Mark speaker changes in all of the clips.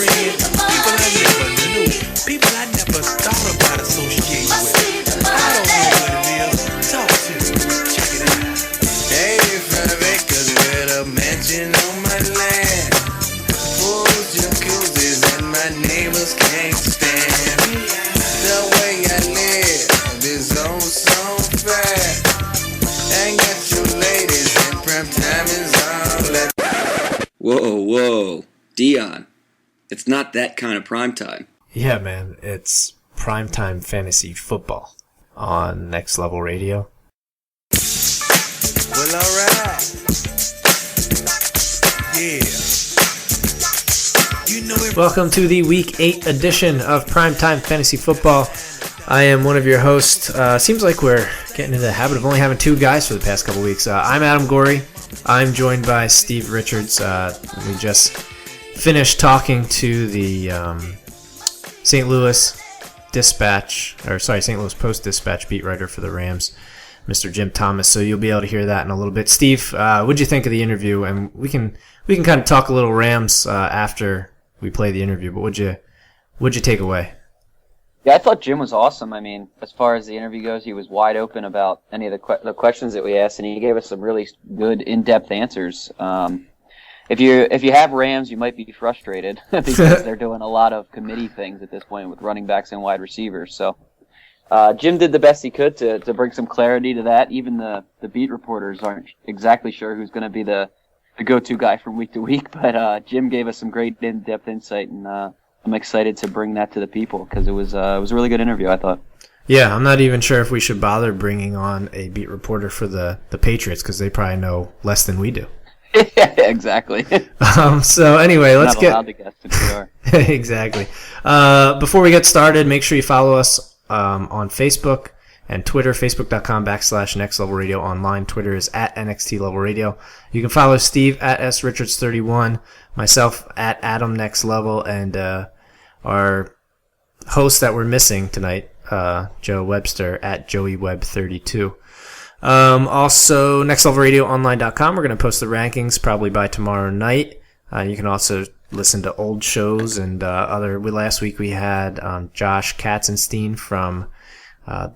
Speaker 1: friends, people I never knew, people I never thought about associating with. I don't know what it is. Talk to me. Check it out. 85 acres with a mansion on my land. Full jacuzzis and my neighbors can't stand the way I live is oh so fast. I got you ladies and prime time is all that.
Speaker 2: Whoa, Dion. It's not that kind of prime time.
Speaker 3: Yeah, man, it's primetime fantasy football on Next Level Radio.
Speaker 1: Well, alright. Yeah. You know it.
Speaker 3: Welcome to the Week 8 edition of Primetime Fantasy Football. I am one of your hosts. Seems like we're getting into the habit of only having two guys for the past couple weeks. I'm Adam Gorey. I'm joined by Steve Richards. We just finished talking to the St. Louis Post-Dispatch beat writer for the Rams, Mr. Jim Thomas. So you'll be able to hear that in a little bit. Steve, what'd you think of the interview? And we can kind of talk a little Rams after we play the interview. But what'd you take away?
Speaker 4: Yeah, I thought Jim was awesome. I mean, as far as the interview goes, he was wide open about any of the questions that we asked, and he gave us some really good in-depth answers. If you have Rams, you might be frustrated because they're doing a lot of committee things at this point with running backs and wide receivers. So Jim did the best he could to bring some clarity to that. Even the beat reporters aren't exactly sure who's going to be the go-to guy from week to week, but Jim gave us some great in-depth insight, and I'm excited to bring that to the people because it was a really good interview, I thought.
Speaker 3: Yeah, I'm not even sure if we should bother bringing on a beat reporter for the Patriots because they probably know less than we do.
Speaker 4: Yeah, exactly.
Speaker 3: So anyway, let's
Speaker 4: not allowed to guess if we are.
Speaker 3: Exactly. Before we get started, make sure you follow us on Facebook and Twitter, facebook.com/nextlevelradio online. Twitter is at NXTLevelRadio. You can follow Steve at SRichards31, myself at AdamNextLevel, and our host that we're missing tonight, Joe Webster, at JoeyWeb32. Also, nextlevelradioonline.com. We're going to post the rankings probably by tomorrow night. You can also listen to old shows and last week we had Josh Katzenstein from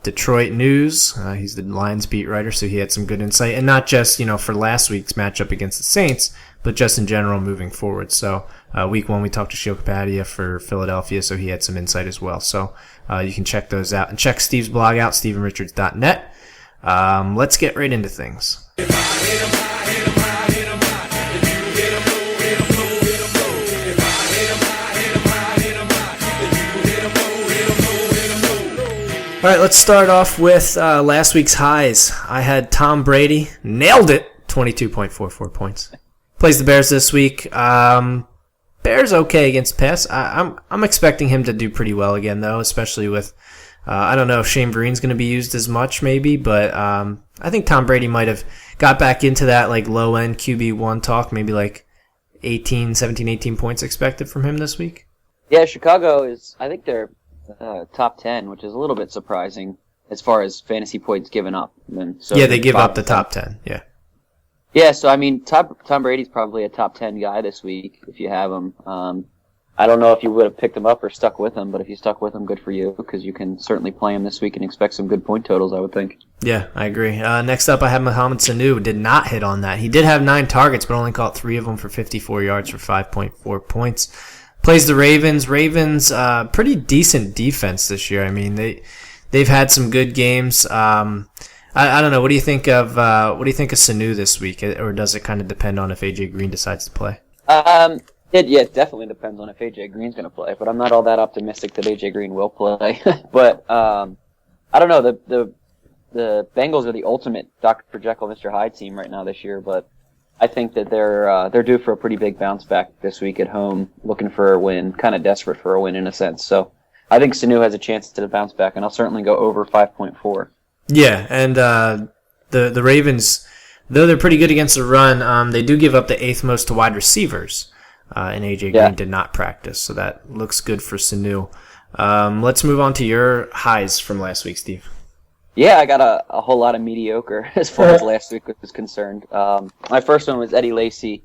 Speaker 3: Detroit News. He's the Lions beat writer, so he had some good insight, and not just for last week's matchup against the Saints, but just in general moving forward. So week 1 we talked to Shio Kapadia for Philadelphia, so he had some insight as well. So you can check those out and check Steve's blog out, StephenRichards.net. Let's get right into things. All right, let's start off with last week's highs. I had Tom Brady, nailed it, 22.44 points. Plays the Bears this week. Bears okay against pass. I'm expecting him to do pretty well again, though, especially with I don't know if Shane Vereen's going to be used as much, maybe, but I think Tom Brady might have got back into that like low-end QB1 talk, maybe like 17, 18 points expected from him this week.
Speaker 4: Yeah, Chicago is, I think they're top 10, which is a little bit surprising as far as fantasy points given up. So
Speaker 3: yeah, they give up the top 10, yeah.
Speaker 4: Yeah, so I mean, Tom Brady's probably a top 10 guy this week if you have him. I don't know if you would have picked him up or stuck with him, but if you stuck with him, good for you, because you can certainly play him this week and expect some good point totals, I would think.
Speaker 3: Yeah, I agree. Next up, I have Mohamed Sanu. Did not hit on that. He did have 9 targets, but only caught 3 of them for 54 yards for 5.4 points. Plays the Ravens. Ravens, pretty decent defense this year. I mean, they've had some good games. I don't know. What do you think of Sanu this week, or does it kind of depend on if AJ Green decides to play?
Speaker 4: It definitely depends on if AJ Green's going to play, but I'm not all that optimistic that AJ Green will play. But I don't know. The Bengals are the ultimate Dr. Jekyll, Mr. Hyde team right now this year, but I think that they're due for a pretty big bounce back this week at home, looking for a win, kind of desperate for a win in a sense. So I think Sanu has a chance to bounce back, and I'll certainly go over 5.4.
Speaker 3: Yeah, and the Ravens, though they're pretty good against the run, they do give up the 8th most to wide receivers. And AJ Green did not practice, so that looks good for Sanu. Let's move on to your highs from last week, Steve.
Speaker 4: Yeah, I got a whole lot of mediocre as far as last week was concerned. My first one was Eddie Lacy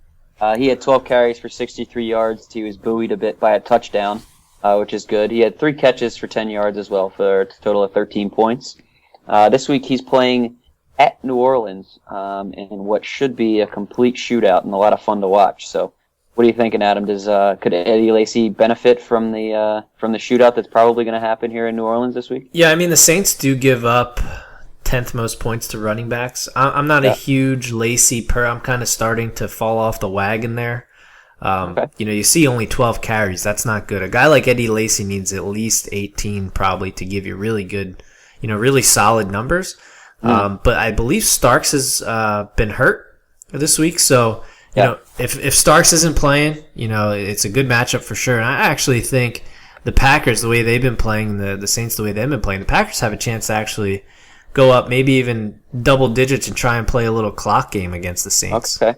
Speaker 4: He had 12 carries for 63 yards. He was buoyed a bit by a touchdown, which is good. He had 3 catches for 10 yards as well for a total of 13 points. This week he's playing at New Orleans in what should be a complete shootout and a lot of fun to watch. So what are you thinking, Adam? Could Eddie Lacy benefit from the shootout that's probably going to happen here in New Orleans this week?
Speaker 3: Yeah, I mean, the Saints do give up 10th most points to running backs. I'm not a huge Lacy I'm kind of starting to fall off the wagon there. Okay. You see only 12 carries. That's not good. A guy like Eddie Lacy needs at least 18 probably to give you really good, really solid numbers. But I believe Starks has been hurt this week, so if Starks isn't playing, it's a good matchup for sure. And I actually think the Packers, the way they've been playing, the Saints, the way they've been playing, the Packers have a chance to actually go up maybe even double digits and try and play a little clock game against the Saints.
Speaker 4: Okay.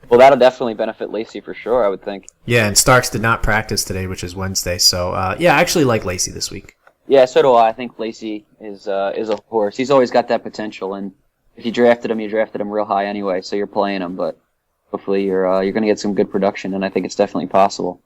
Speaker 4: Well, that'll definitely benefit Lacy for sure, I would think.
Speaker 3: Yeah, and Starks did not practice today, which is Wednesday. So, I actually like Lacy this week.
Speaker 4: Yeah, so do I. I think Lacy is a horse. He's always got that potential, and if you drafted him real high anyway, so you're playing him, but hopefully you're going to get some good production, and I think it's definitely possible.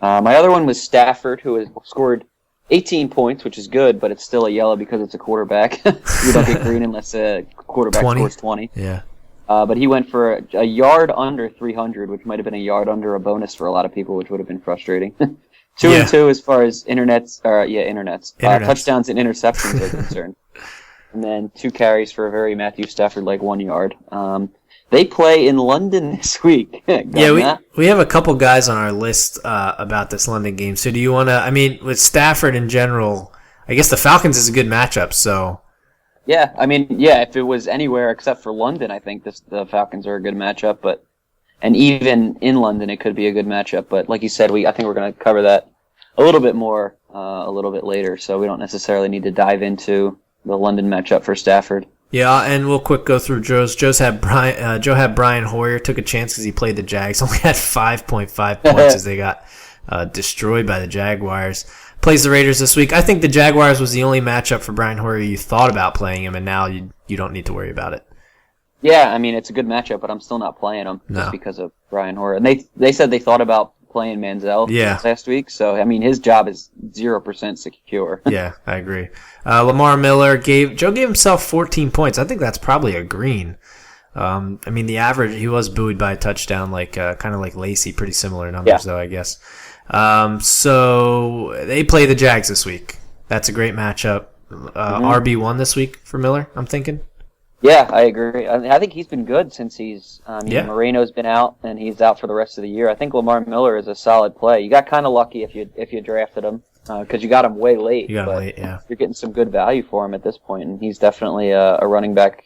Speaker 4: My other one was Stafford, who has scored 18 points, which is good, but it's still a yellow because it's a quarterback. You don't get green unless a quarterback scores 20.
Speaker 3: Yeah.
Speaker 4: But he went for a yard under 300, which might have been a yard under a bonus for a lot of people, which would have been frustrating. 2 and 2 as far as touchdowns and interceptions are concerned. And then 2 carries for a very Matthew Stafford-like 1 yard. They play in London this week.
Speaker 3: We have a couple guys on our list about this London game. So do you want to, with Stafford in general, I guess the Falcons is a good matchup, so.
Speaker 4: Yeah, if it was anywhere except for London, I think the Falcons are a good matchup, and even in London it could be a good matchup. But like you said, I think we're going to cover that a little bit more a little bit later, so we don't necessarily need to dive into the London matchup for Stafford.
Speaker 3: Yeah, and we'll quick go through Joe had Brian Hoyer, took a chance because he played the Jags, only had 5.5 points as they got destroyed by the Jaguars. Plays the Raiders this week. I think the Jaguars was the only matchup for Brian Hoyer you thought about playing him, and now you don't need to worry about it.
Speaker 4: Yeah, it's a good matchup, but I'm still not playing him just because of Brian Hoyer. And they said they thought about playing Manziel last week, so his job is 0% secure.
Speaker 3: Yeah, I agree. Lamar Miller gave himself 14 points. I think that's probably a green. The average, he was buoyed by a touchdown, kind of like Lacy, pretty similar numbers though, I guess. So they play the Jags this week. That's a great matchup. RB1 this week for Miller, I'm thinking.
Speaker 4: Yeah, I agree. I think he's been good since Moreno's been out, and he's out for the rest of the year. I think Lamar Miller is a solid play. You got kind of lucky if you drafted him because you got him way late.
Speaker 3: You got him late, yeah.
Speaker 4: You're getting some good value for him at this point, and he's definitely a running back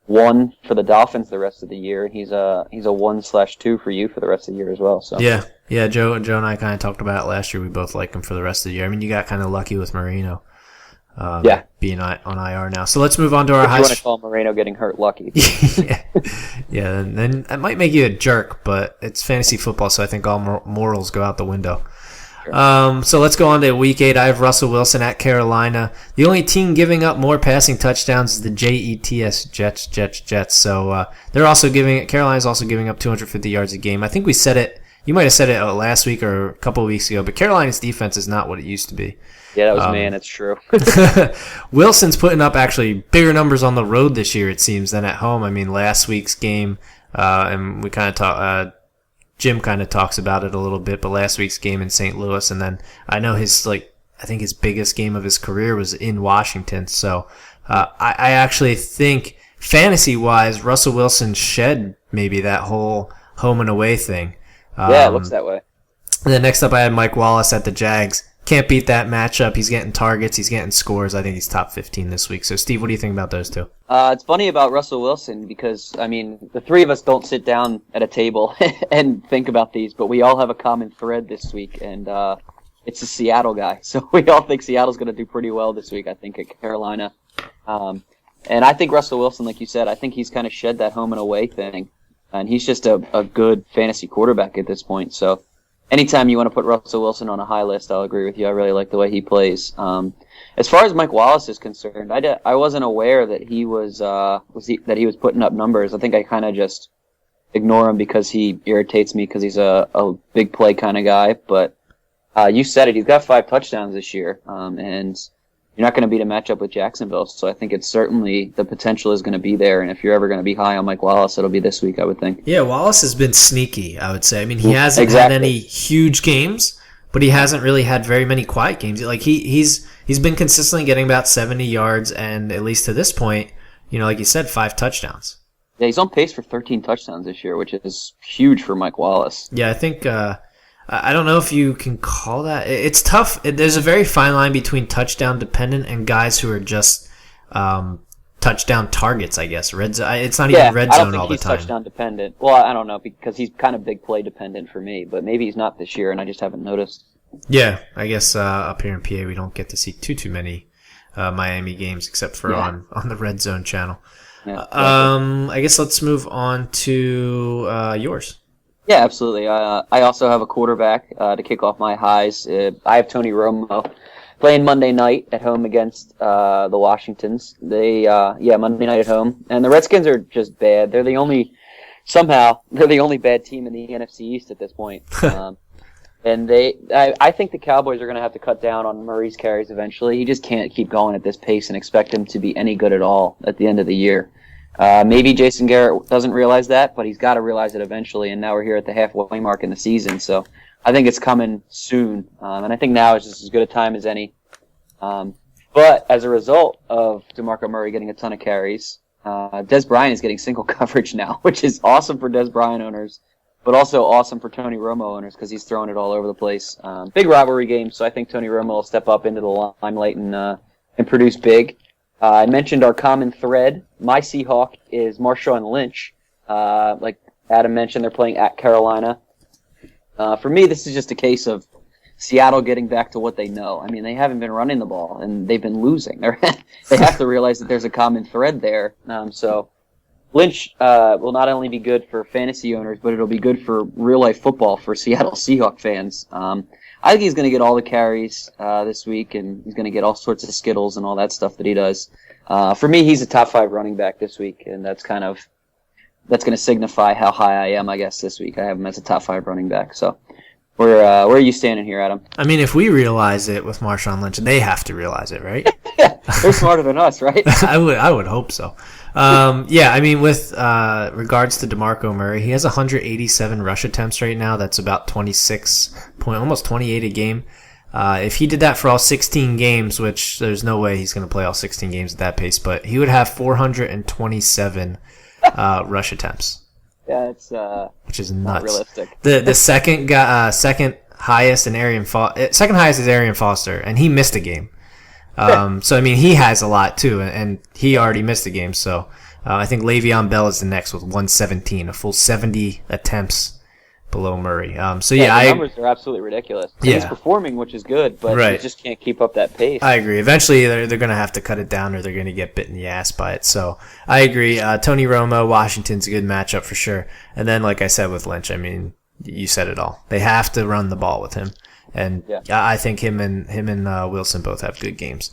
Speaker 4: 1 for the Dolphins the rest of the year. He's a 1/2 for you for the rest of the year as well. So
Speaker 3: yeah. Joe and I kind of talked about it last year. We both like him for the rest of the year. You got kind of lucky with Moreno. Being on IR now. So let's move on to our
Speaker 4: high. You want to call Moreno getting hurt lucky?
Speaker 3: yeah. And then it might make you a jerk, but it's fantasy football, so I think all morals go out the window. Sure. So let's go on to Week 8. I have Russell Wilson at Carolina. The only team giving up more passing touchdowns is the Jets. So Carolina's also giving up 250 yards a game. I think we said it. You might have said it last week or a couple of weeks ago, but Carolina's defense is not what it used to be.
Speaker 4: Yeah, that was man. It's true.
Speaker 3: Wilson's putting up actually bigger numbers on the road this year, it seems, than at home. Last week's game, and we kind of talk. Jim kind of talks about it a little bit, but last week's game in St. Louis, and then I know I think his biggest game of his career was in Washington. So I actually think fantasy-wise, Russell Wilson shed maybe that whole home and away thing.
Speaker 4: Yeah, it looks that way.
Speaker 3: And then next up, I had Mike Wallace at the Jags. Can't beat that matchup. He's getting targets. He's getting scores. I think he's top 15 this week. So, Steve, what do you think about those two?
Speaker 4: It's funny about Russell Wilson because, the three of us don't sit down at a table and think about these, but we all have a common thread this week, and it's a Seattle guy. So we all think Seattle's going to do pretty well this week, I think, at Carolina. And I think Russell Wilson, like you said, I think he's kind of shed that home and away thing, and he's just a good fantasy quarterback at this point. So anytime you want to put Russell Wilson on a high list, I'll agree with you. I really like the way he plays. As far as Mike Wallace is concerned, I wasn't aware that he was putting up numbers. I think I kind of just ignore him because he irritates me because he's a big play kind of guy. But you said it. He's got 5 touchdowns this year, and you're not going to beat a matchup with Jacksonville. So I think it's certainly the potential is going to be there. And if you're ever going to be high on Mike Wallace, it'll be this week, I would think.
Speaker 3: Yeah, Wallace has been sneaky, I would say. I mean, he hasn't had any huge games, but he hasn't really had very many quiet games. Like he's been consistently getting about 70 yards, and at least to this point, like you said, 5 touchdowns.
Speaker 4: Yeah, he's on pace for 13 touchdowns this year, which is huge for Mike Wallace.
Speaker 3: Yeah, I think I don't know if you can call that. It's tough. There's a very fine line between touchdown dependent and guys who are just touchdown targets, I guess. It's not even red zone all the time. I don't think he's touchdown dependent. Well, I don't know, because he's kind of big play dependent for me, but maybe he's not this year, and I just haven't noticed. Yeah, I guess up here in PA we don't get to see too many Miami games except for on the red zone channel. Yeah, I guess let's move on to yours.
Speaker 4: Yeah, absolutely. I also have a quarterback to kick off my highs. I have Tony Romo playing Monday night at home against the Washingtons. Monday night at home, and the Redskins are just bad. They're the only bad team in the NFC East at this point. And I think the Cowboys are going to have to cut down on Murray's carries eventually. He just can't keep going at this pace and expect him to be any good at all at the end of the year. Maybe Jason Garrett doesn't realize that, but he's got to realize it eventually, and now we're here at the halfway mark in the season, so I think it's coming soon, and I think now is just as good a time as any. But as a result of DeMarco Murray getting a ton of carries, Des Bryant is getting single coverage now, which is awesome for Des Bryant owners, but also awesome for Tony Romo owners because he's throwing it all over the place. Big rivalry game, so I think Tony Romo will step up into the limelight and produce big. I mentioned our common thread. My Seahawk is Marshawn Lynch. Like Adam mentioned, they're playing at Carolina. For me, this is just a case of Seattle getting back to what they know. I mean, they haven't been running the ball, and they've been losing. They have to realize that there's a common thread there. So Lynch will not only be good for fantasy owners, but it'll be good for real-life football for Seattle Seahawks fans. I think he's going to get all the carries this week, and he's going to get all sorts of Skittles and all that stuff that he does. For me, he's a top 5 running back this week, and that's going to signify how high I am, I guess, this week. I have him as a top 5 running back. So, where are you standing here, Adam?
Speaker 3: I mean, if we realize it with Marshawn Lynch, they have to realize it, right?
Speaker 4: Yeah, they're smarter than us, right?
Speaker 3: I would hope so. I mean, with regards to DeMarco Murray, he has 187 rush attempts right now. That's about almost 28 a game. If he did that for all 16 games, which there's no way he's going to play all 16 games at that pace, but he would have 427 rush attempts.
Speaker 4: Yeah, it's
Speaker 3: which is nuts.
Speaker 4: Not realistic.
Speaker 3: The second highest is Arian Foster, and he missed a game. So, I mean, he has a lot, too, and he already missed a game. So, I think Le'Veon Bell is the next with 117, a full 70 attempts below Murray. The
Speaker 4: numbers are absolutely ridiculous. So he's performing, which is good, but he just can't keep up that pace.
Speaker 3: I agree. Eventually, they're going to have to cut it down or they're going to get bit in the ass by it. So, I agree. Tony Romo, Washington's a good matchup for sure. And then, like I said with Lynch, I mean, you said it all. They have to run the ball with him. And I think him and Wilson both have good games.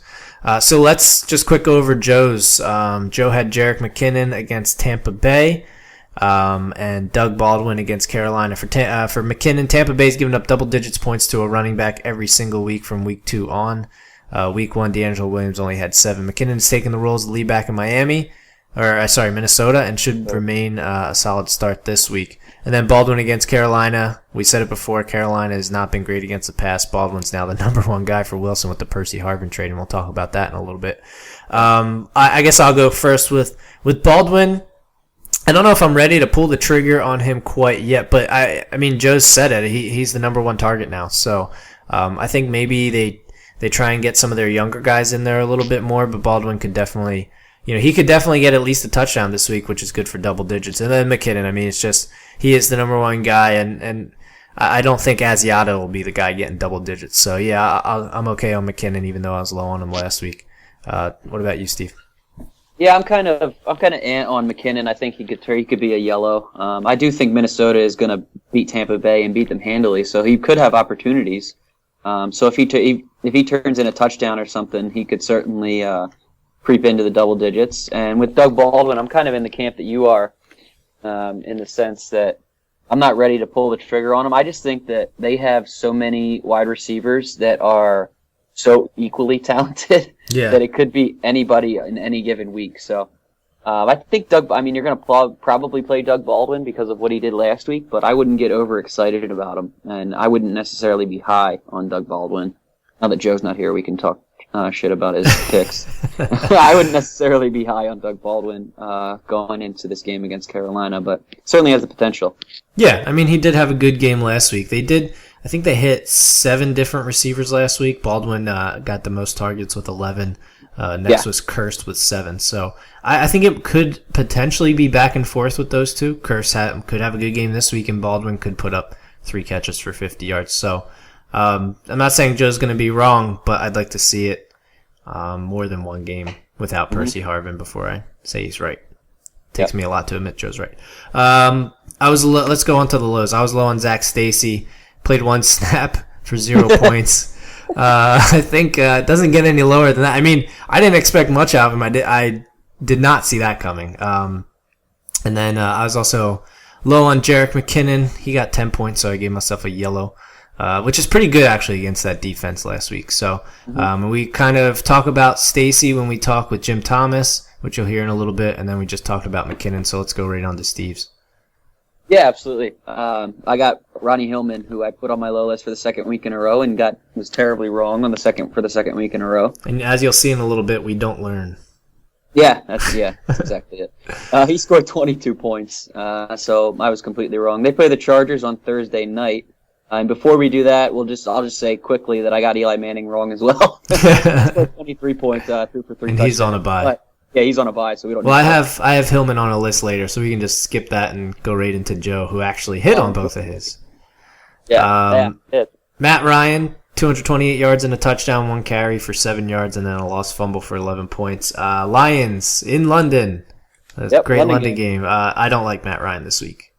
Speaker 3: So let's just quick go over Joe's. Joe had Jerick McKinnon against Tampa Bay, and Doug Baldwin against Carolina. For McKinnon, Tampa Bay's given up double digits points to a running back every single week from week 2 on. Week 1, D'Angelo Williams only had 7. McKinnon's taken the role as the lead back in Minnesota, and should remain a solid start this week. And then Baldwin against Carolina. We said it before, Carolina has not been great against the pass. Baldwin's now the number 1 guy for Wilson with the Percy Harvin trade, and we'll talk about that in a little bit. I guess I'll go first with Baldwin. I don't know if I'm ready to pull the trigger on him quite yet, but I mean, Joe said it. He's the number 1 target now. So I think maybe they try and get some of their younger guys in there a little bit more, but Baldwin could definitely... he could definitely get at least a touchdown this week, which is good for double digits. And then McKinnon, I mean, it's just, he is the number 1 guy, and I don't think Asiata will be the guy getting double digits. So, yeah, I'm okay on McKinnon, even though I was low on him last week. What about you, Steve?
Speaker 4: Yeah, I'm kind of ant on McKinnon. I think he could be a yellow. I do think Minnesota is going to beat Tampa Bay and beat them handily, so he could have opportunities. So if he turns in a touchdown or something, he could certainly creep into the double digits. And with Doug Baldwin, I'm kind of in the camp that you are. in the sense that I'm not ready to pull the trigger on them. I just think that they have so many wide receivers that are so equally talented that it could be anybody in any given week. So I think you're going to probably play Doug Baldwin because of what he did last week, but I wouldn't get overexcited about him, and I wouldn't necessarily be high on Doug Baldwin. Now that Joe's not here, we can talk shit about his picks. I wouldn't necessarily be high on Doug Baldwin going into this game against Carolina, but certainly has the potential.
Speaker 3: Yeah, I mean, he did have a good game last week. I think they hit 7 different receivers last week. Baldwin got the most targets with 11. Next was Kirst with 7. So I think it could potentially be back and forth with those two. Kirst could have a good game this week, and Baldwin could put up 3 catches for 50 yards. So I'm not saying Joe's going to be wrong, but I'd like to see it more than one game without Percy Harvin before I say he's right. Takes me a lot to admit Joe's right. Let's go on to the lows. I was low on Zach Stacy. Played 1 snap for 0 points. I think it doesn't get any lower than that. I mean, I didn't expect much out of him. I did not see that coming. And then I was also low on Jerick McKinnon. He got 10 points, so I gave myself a yellow, which is pretty good actually against that defense last week. So we kind of talk about Stacy when we talk with Jim Thomas, which you'll hear in a little bit, and then we just talked about McKinnon. So let's go right on to Steve's.
Speaker 4: Yeah, absolutely. I got Ronnie Hillman, who I put on my low list for the second week in a row, and was terribly wrong on the second week in a row.
Speaker 3: And as you'll see in a little bit, we don't learn.
Speaker 4: Yeah, that's exactly it. He scored 22 points, so I was completely wrong. They play the Chargers on Thursday night, and before we do that, I'll just say quickly that I got Eli Manning wrong as well. He scored 23 points, 3 for 3.
Speaker 3: And he's on a bye.
Speaker 4: Yeah, he's on a bye, so we don't.
Speaker 3: Well, I have Hillman on a list later, so we can just skip that and go right into Joe, who actually hit on both of his.
Speaker 4: Yeah.
Speaker 3: Matt Ryan, 228 yards and a touchdown, 1 carry for 7 yards, and then a lost fumble for 11 points. Lions in London. That's a great London game. I don't like Matt Ryan this week.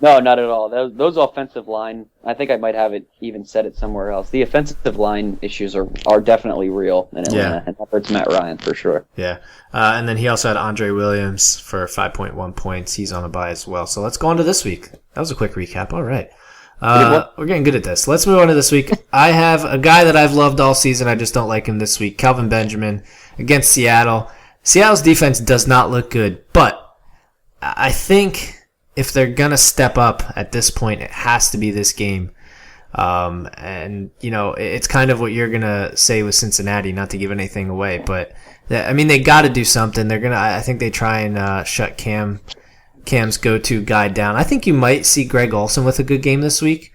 Speaker 4: No, not at all. Those offensive line, I think I might have it even said it somewhere else. The offensive line issues are definitely real in Atlanta, and that hurts Matt Ryan for sure.
Speaker 3: Yeah, and then he also had Andre Williams for 5.1 points. He's on a bye as well. So let's go on to this week. That was a quick recap. All right. We're getting good at this. Let's move on to this week. I have a guy that I've loved all season. I just don't like him this week. Kelvin Benjamin against Seattle. Seattle's defense does not look good, but I think if they're going to step up at this point, it has to be this game. And, it's kind of what you're going to say with Cincinnati, not to give anything away. But, they got to do something. I think they try and shut Cam's go-to guy down. I think you might see Greg Olsen with a good game this week.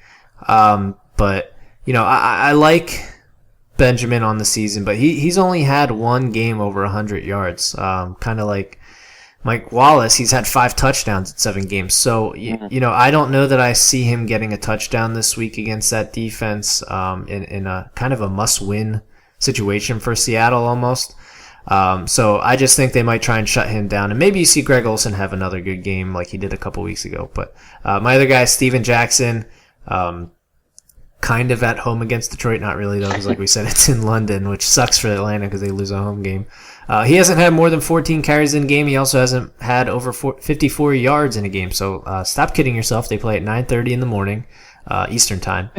Speaker 3: But, I like Benjamin on the season, but he's only had 1 game over 100 yards. Kind of like Mike Wallace, he's had 5 touchdowns in 7 games. So, I don't know that I see him getting a touchdown this week against that defense in a kind of a must-win situation for Seattle almost. So I just think they might try and shut him down. And maybe you see Greg Olsen have another good game like he did a couple weeks ago. But my other guy, Steven Jackson, kind of at home against Detroit. Not really, though, because like we said, it's in London, which sucks for Atlanta because they lose a home game. He hasn't had more than 14 carries in a game. He also hasn't had over 54 yards in a game. So stop kidding yourself. They play at 9:30 in the morning, Eastern time.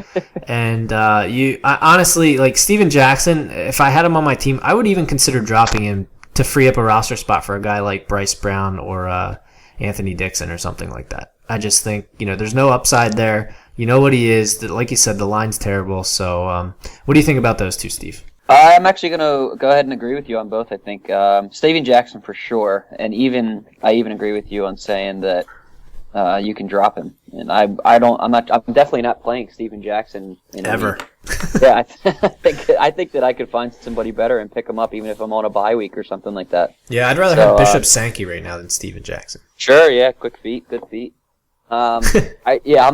Speaker 3: And I honestly, like Steven Jackson, if I had him on my team, I would even consider dropping him to free up a roster spot for a guy like Bryce Brown or Anthony Dixon or something like that. I just think, there's no upside there. You know what he is. Like you said, the line's terrible. So what do you think about those two, Steve?
Speaker 4: I'm actually going to go ahead and agree with you on both, I think. Steven Jackson for sure, and I even agree with you on saying that you can drop him. And I'm definitely not playing Steven Jackson
Speaker 3: ever.
Speaker 4: Yeah, I think that I could find somebody better and pick him up even if I'm on a bye week or something like that.
Speaker 3: Yeah, I'd rather have Bishop Sankey right now than Steven Jackson.
Speaker 4: Sure, yeah, good feet. I'm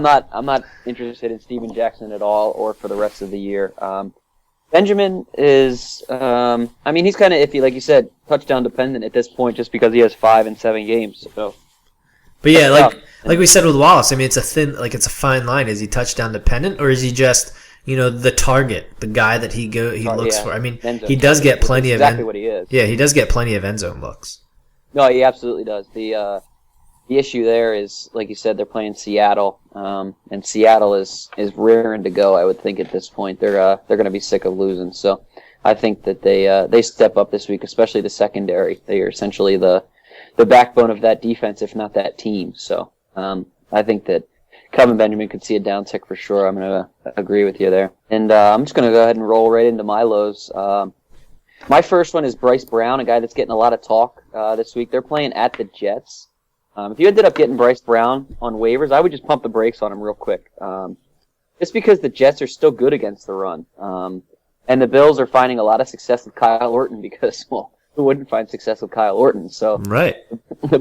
Speaker 4: not interested in Steven Jackson at all or for the rest of the year. Benjamin is, he's kind of iffy, like you said, touchdown dependent at this point, just because he has 5 and 7 games. So,
Speaker 3: but yeah, like we said with Wallace, it's a fine line. Is he touchdown dependent, or is he just the target, the guy that he looks for? He does get plenty of
Speaker 4: exactly what he is.
Speaker 3: Yeah, he does get plenty of end zone looks.
Speaker 4: No, he absolutely does. the issue there is, like you said, they're playing Seattle, and Seattle is raring to go. I would think at this point they're going to be sick of losing. So I think that they step up this week, especially the secondary. They are essentially the backbone of that defense, if not that team. So I think that Kelvin Benjamin could see a downtick for sure. I'm going to agree with you there. And I'm just going to go ahead and roll right into my lows. My first one is Bryce Brown, a guy that's getting a lot of talk this week. They're playing at the Jets. If you ended up getting Bryce Brown on waivers, I would just pump the brakes on him real quick. Just because the Jets are still good against the run. And the Bills are finding a lot of success with Kyle Orton because, well, who wouldn't find success with Kyle Orton? So
Speaker 3: Right.
Speaker 4: The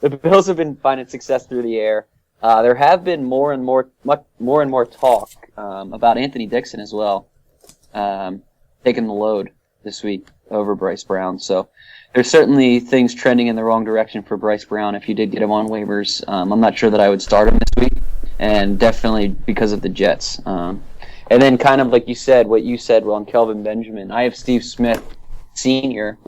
Speaker 4: Bills have been finding success through the air. There have been more and more talk about Anthony Dixon as well, taking the load this week over Bryce Brown. So there's certainly things trending in the wrong direction for Bryce Brown if you did get him on waivers. I'm not sure that I would start him this week, and definitely because of the Jets. And then kind of like you said, what you said on Kelvin Benjamin, I have Steve Smith Sr.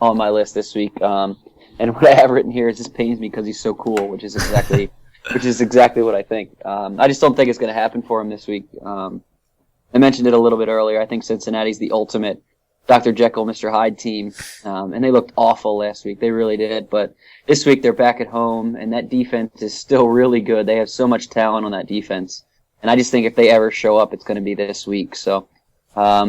Speaker 4: on my list this week. And what I have written here is just pains me because he's so cool, which is exactly what I think. I just don't think it's going to happen for him this week. I mentioned it a little bit earlier. I think Cincinnati's the ultimate Dr. Jekyll, Mr. Hyde team, and they looked awful last week. They really did. But this week they're back at home, and that defense is still really good. They have so much talent on that defense. And I just think if they ever show up, it's going to be this week. So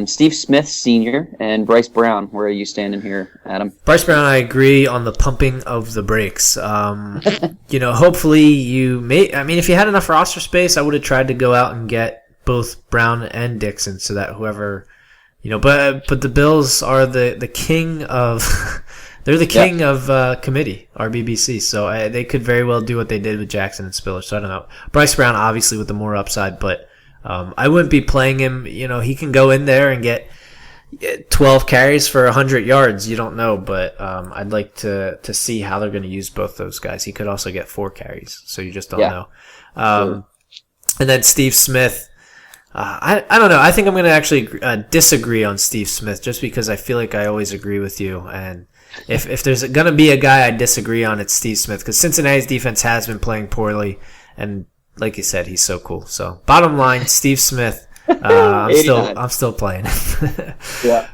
Speaker 4: Steve Smith Sr. and Bryce Brown, where are you standing here, Adam?
Speaker 3: Bryce Brown, I agree on the pumping of the brakes. Hopefully you may. I mean, if you had enough roster space, I would have tried to go out and get both Brown and Dixon so that whoever, but the Bills are the king of. They're the king of committee, RBBC, so they could very well do what they did with Jackson and Spiller. So I don't know. Bryce Brown, obviously, with the more upside, but I wouldn't be playing him. He can go in there and get 12 carries for 100 yards. You don't know, but I'd like to see how they're going to use both those guys. He could also get 4 carries, so you just don't know. Sure. And then Steve Smith. I don't know. I think I'm going to actually disagree on Steve Smith just because I feel like I always agree with you. And if there's going to be a guy I disagree on, it's Steve Smith because Cincinnati's defense has been playing poorly. And like you said, he's so cool. So bottom line, Steve Smith. I'm still playing.
Speaker 4: Yeah.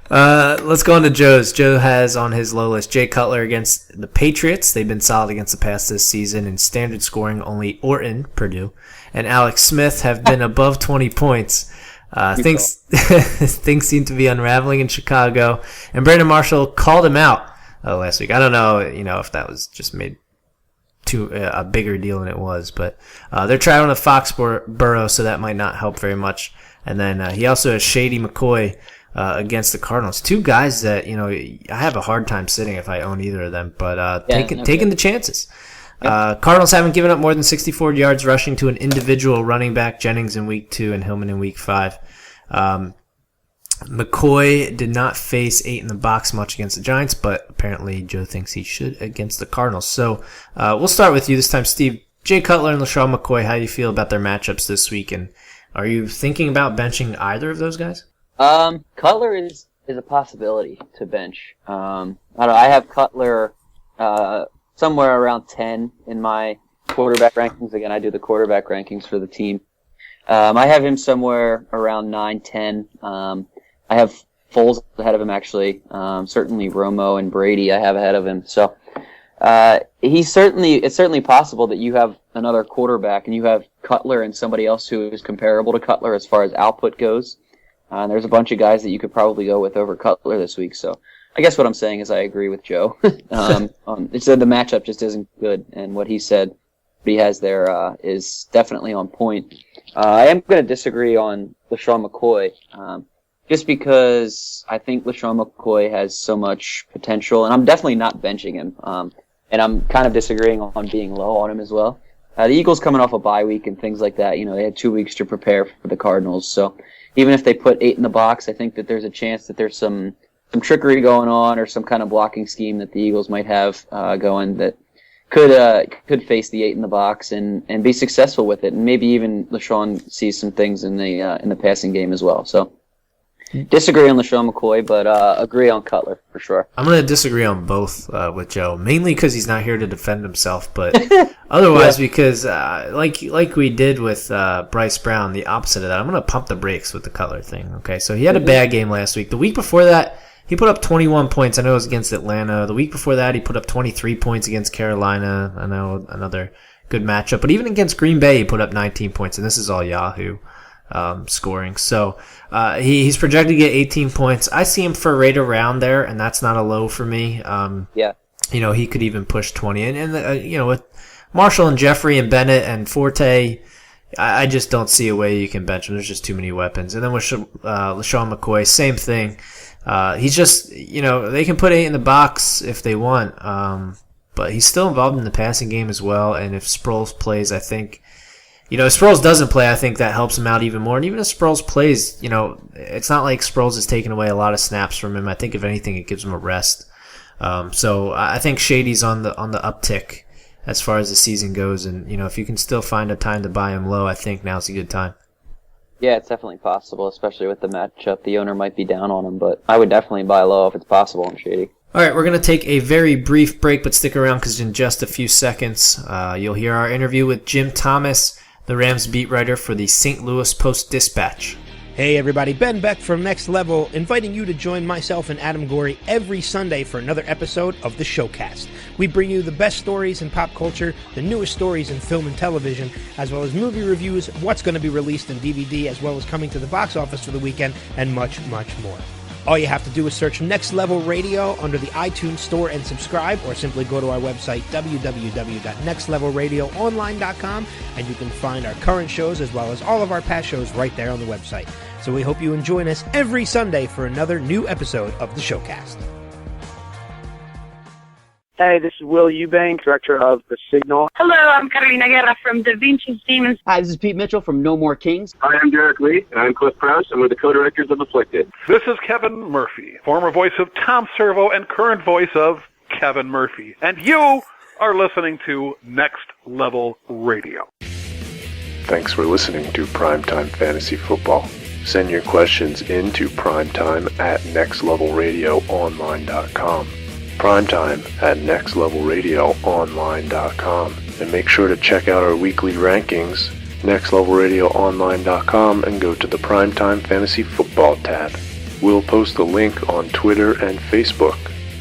Speaker 3: Let's go on to Joe's. Joe has on his low list Jay Cutler against the Patriots. They've been solid against the pass this season in standard scoring. Only Orton, Purdue, and Alex Smith have been above 20 points. Things seem to be unraveling in Chicago, and Brandon Marshall called him out last week. I don't know, if that was just made to a bigger deal than it was, but they're traveling to Foxborough, so that might not help very much. And then he also has Shady McCoy against the Cardinals. 2 guys that I have a hard time sitting if I own either of them, but taking the chances. Cardinals haven't given up more than 64 yards rushing to an individual running back, Jennings in week 2 and Hillman in week 5. McCoy did not face 8 in the box much against the Giants, but apparently Joe thinks he should against the Cardinals. So we'll start with you this time, Steve. Jay Cutler and LaShawn McCoy, how do you feel about their matchups this week, and are you thinking about benching either of those guys?
Speaker 4: Cutler is a possibility to bench. I don't know. I have Cutler somewhere around 10 in my quarterback rankings. Again, I do the quarterback rankings for the team. I have him somewhere around 9, 10. I have Foles ahead of him, actually. Certainly Romo and Brady I have ahead of him. So it's certainly possible that you have another quarterback and you have Cutler and somebody else who is comparable to Cutler as far as output goes. And there's a bunch of guys that you could probably go with over Cutler this week. So I guess what I'm saying is I agree with Joe. It said the matchup just isn't good, and what he said, what he has there is definitely on point. I am going to disagree on LaShawn McCoy, just because I think LaShawn McCoy has so much potential, and I'm definitely not benching him. And I'm kind of disagreeing on being low on him as well. The Eagles coming off a bye week and things like that, they had 2 weeks to prepare for the Cardinals. So even if they put 8 in the box, I think that there's a chance that there's some trickery going on or some kind of blocking scheme that the Eagles might have going that could face the 8 in the box and be successful with it. And maybe even LaShawn sees some things in the passing game as well. So Disagree on LeSean McCoy, but agree on Cutler for sure.
Speaker 3: I'm going to disagree on both with Joe, mainly because he's not here to defend himself, but otherwise because like we did with Bryce Brown, the opposite of that. I'm going to pump the brakes with the Cutler thing. Okay, so he had a bad game last week. The week before that, he put up 21 points. I know it was against Atlanta. The week before that, he put up 23 points against Carolina. I know another good matchup. But even against Green Bay, he put up 19 points, and this is all Yahoo scoring. So he's projected to get 18 points. I see him for right around there, and that's not a low for me. He could even push 20. And with Marshall and Jeffrey and Bennett and Forte, I just don't see a way you can bench him. There's just too many weapons. And then with LeSean McCoy, same thing. He's just, they can put 8 in the box if they want. But he's still involved in the passing game as well. And if Sproles plays, I think, if Sproles doesn't play, I think that helps him out even more. And even if Sproles plays, it's not like Sproles is taking away a lot of snaps from him. I think if anything, it gives him a rest. So I think Shady's on the uptick as far as the season goes. And, if you can still find a time to buy him low, I think now's a good time.
Speaker 4: Yeah, it's definitely possible, especially with the matchup. The owner might be down on him, but I would definitely buy low if it's possible on Shady.
Speaker 3: All right, we're going to take a very brief break, but stick around because in just a few seconds, you'll hear our interview with Jim Thomas, the Rams beat writer for the St. Louis Post-Dispatch.
Speaker 5: Hey everybody, Ben Beck from Next Level, inviting you to join myself and Adam Gorey every Sunday for another episode of The Showcast. We bring you the best stories in pop culture, the newest stories in film and television, as well as movie reviews, what's going to be released in DVD, as well as coming to the box office for the weekend, and much, much more. All you have to do is search Next Level Radio under the iTunes Store and subscribe, or simply go to our website, www.nextlevelradioonline.com, and you can find our current shows as well as all of our past shows right there on the website. So we hope you join us every Sunday for another new episode of The Showcast.
Speaker 6: Hey, this is Will Eubank, director of The Signal.
Speaker 7: Hello, I'm Carolina Guerra from Da Vinci Demons.
Speaker 8: Hi, this is Pete Mitchell from No More Kings.
Speaker 9: Hi, I'm Derek Lee, and I'm Cliff Prowse. I'm one of the co-directors of Afflicted.
Speaker 10: This is Kevin Murphy, former voice of Tom Servo and current voice of Kevin Murphy. And you are listening to Next Level Radio.
Speaker 11: Thanks for listening to Primetime Fantasy Football. Send your questions into primetime@nextlevelradioonline.com. primetime@nextlevelradioonline.com. And make sure to check out our weekly rankings, nextlevelradioonline.com, and go to the Primetime Fantasy Football tab. We'll post the link on Twitter and Facebook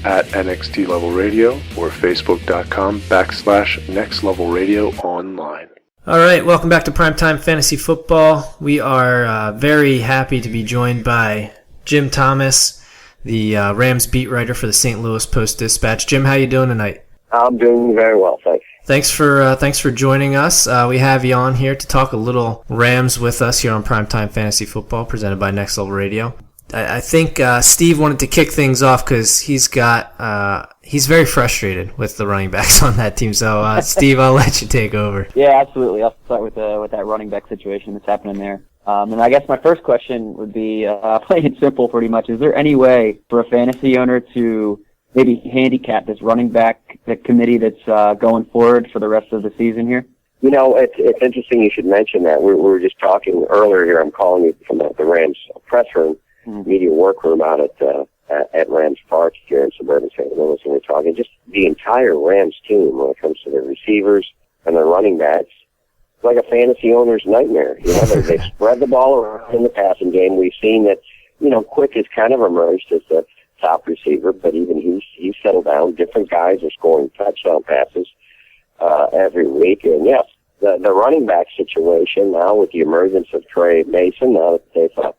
Speaker 11: at NXT Level Radio or facebook.com/nextlevelradioonline.
Speaker 3: All right, welcome back to Primetime Fantasy Football. We are very happy to be joined by Jim Thomas, the Rams beat writer for the St. Louis Post-Dispatch. Jim, how you doing tonight?
Speaker 9: I'm doing very well, thanks.
Speaker 3: Thanks for joining us. We have you on here to talk a little Rams with us here on Primetime Fantasy Football, presented by Next Level Radio. I think Steve wanted to kick things off because he's very frustrated with the running backs on that team. So, Steve, I'll let you take over.
Speaker 4: Yeah, absolutely. I'll start with that running back situation that's happening there. And I guess my first question would be, plain and simple pretty much, is there any way for a fantasy owner to maybe handicap this running back committee that's going forward for the rest of the season here?
Speaker 9: It's interesting you should mention that. We were just talking earlier here. I'm calling you from the Rams press room, media workroom out at Rams Park here in suburban St. Louis, and we're talking just the entire Rams team when it comes to their receivers and their running backs. It's like a fantasy owner's nightmare. They spread the ball around in the passing game. We've seen that, Quick has kind of emerged as the top receiver, but even he's settled down. Different guys are scoring touchdown passes every week. And yes, the running back situation now with the emergence of Trey Mason, now that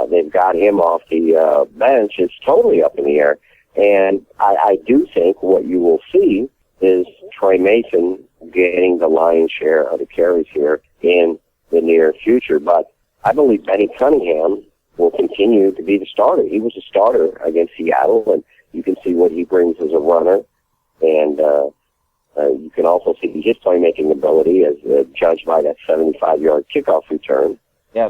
Speaker 9: they've got him off the bench, it's totally up in the air. And I do think what you will see is Trey Mason getting the lion's share of the carries here in the near future. But I believe Benny Cunningham will continue to be the starter. He was a starter against Seattle, and you can see what he brings as a runner. And you can also see his playmaking ability as judged by that 75-yard kickoff return.
Speaker 4: Yeah,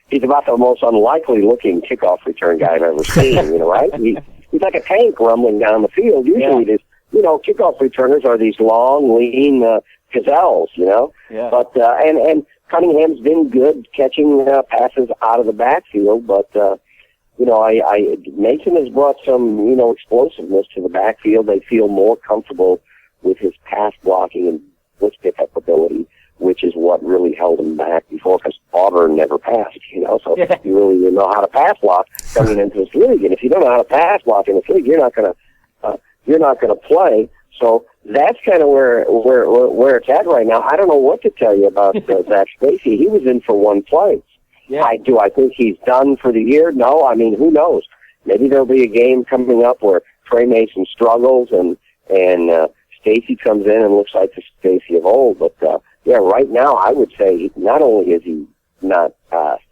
Speaker 9: he's about the most unlikely-looking kickoff return guy I've ever seen, right? He's like a tank rumbling down the field. Usually kickoff returners are these long, lean gazelles,
Speaker 4: Yeah.
Speaker 9: But and Cunningham's been good catching passes out of the backfield, but Mason has brought some explosiveness to the backfield. They feel more comfortable with his pass blocking and blitz pickup ability, which is what really held him back before, because Auburn never passed. So if you really know how to pass block coming into this league, and if you don't know how to pass block in this league, you're not going to play. So that's kind of where it's at right now. I don't know what to tell you about Zach Stacy. He was in for one play. Yeah. Do I think he's done for the year? No. I mean, who knows? Maybe there'll be a game coming up where Trey Mason struggles and Stacy comes in and looks like the Stacy of old. But right now I would say not only is he not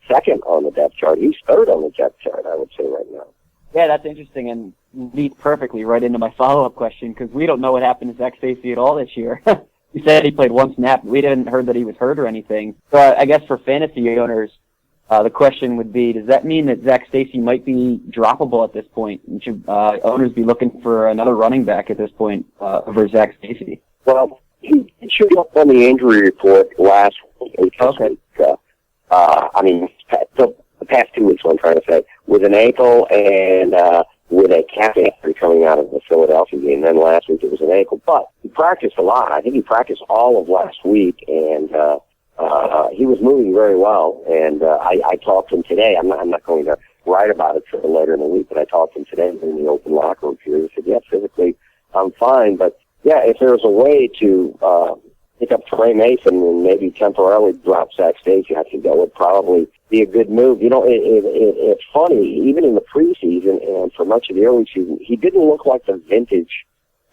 Speaker 9: second on the depth chart, he's third on the depth chart. I would say right now.
Speaker 8: Yeah, that's interesting and leads perfectly right into my follow-up question, because we don't know what happened to Zach Stacy at all this year. You said he played one snap. We didn't heard that he was hurt or anything. So I guess for fantasy owners, the question would be, does that mean that Zach Stacy might be droppable at this point? And should owners be looking for another running back at this point over Zach Stacy?
Speaker 9: Well, he showed up on the injury report last week. Okay. The past 2 weeks, what I'm trying to say, with an ankle and with a calf injury coming out of the Philadelphia game. Then last week it was an ankle. But he practiced a lot. I think he practiced all of last week, and he was moving very well. And I talked to him today. I'm not going to write about it for later in the week, but I talked to him today in the open locker room period. He said, yeah, physically I'm fine. But, yeah, if there was a way to pick up Trey Mason and maybe temporarily drop Zach Stacy, I think that would probably be a good move. It's funny, even in the preseason and for much of the early season, he didn't look like the vintage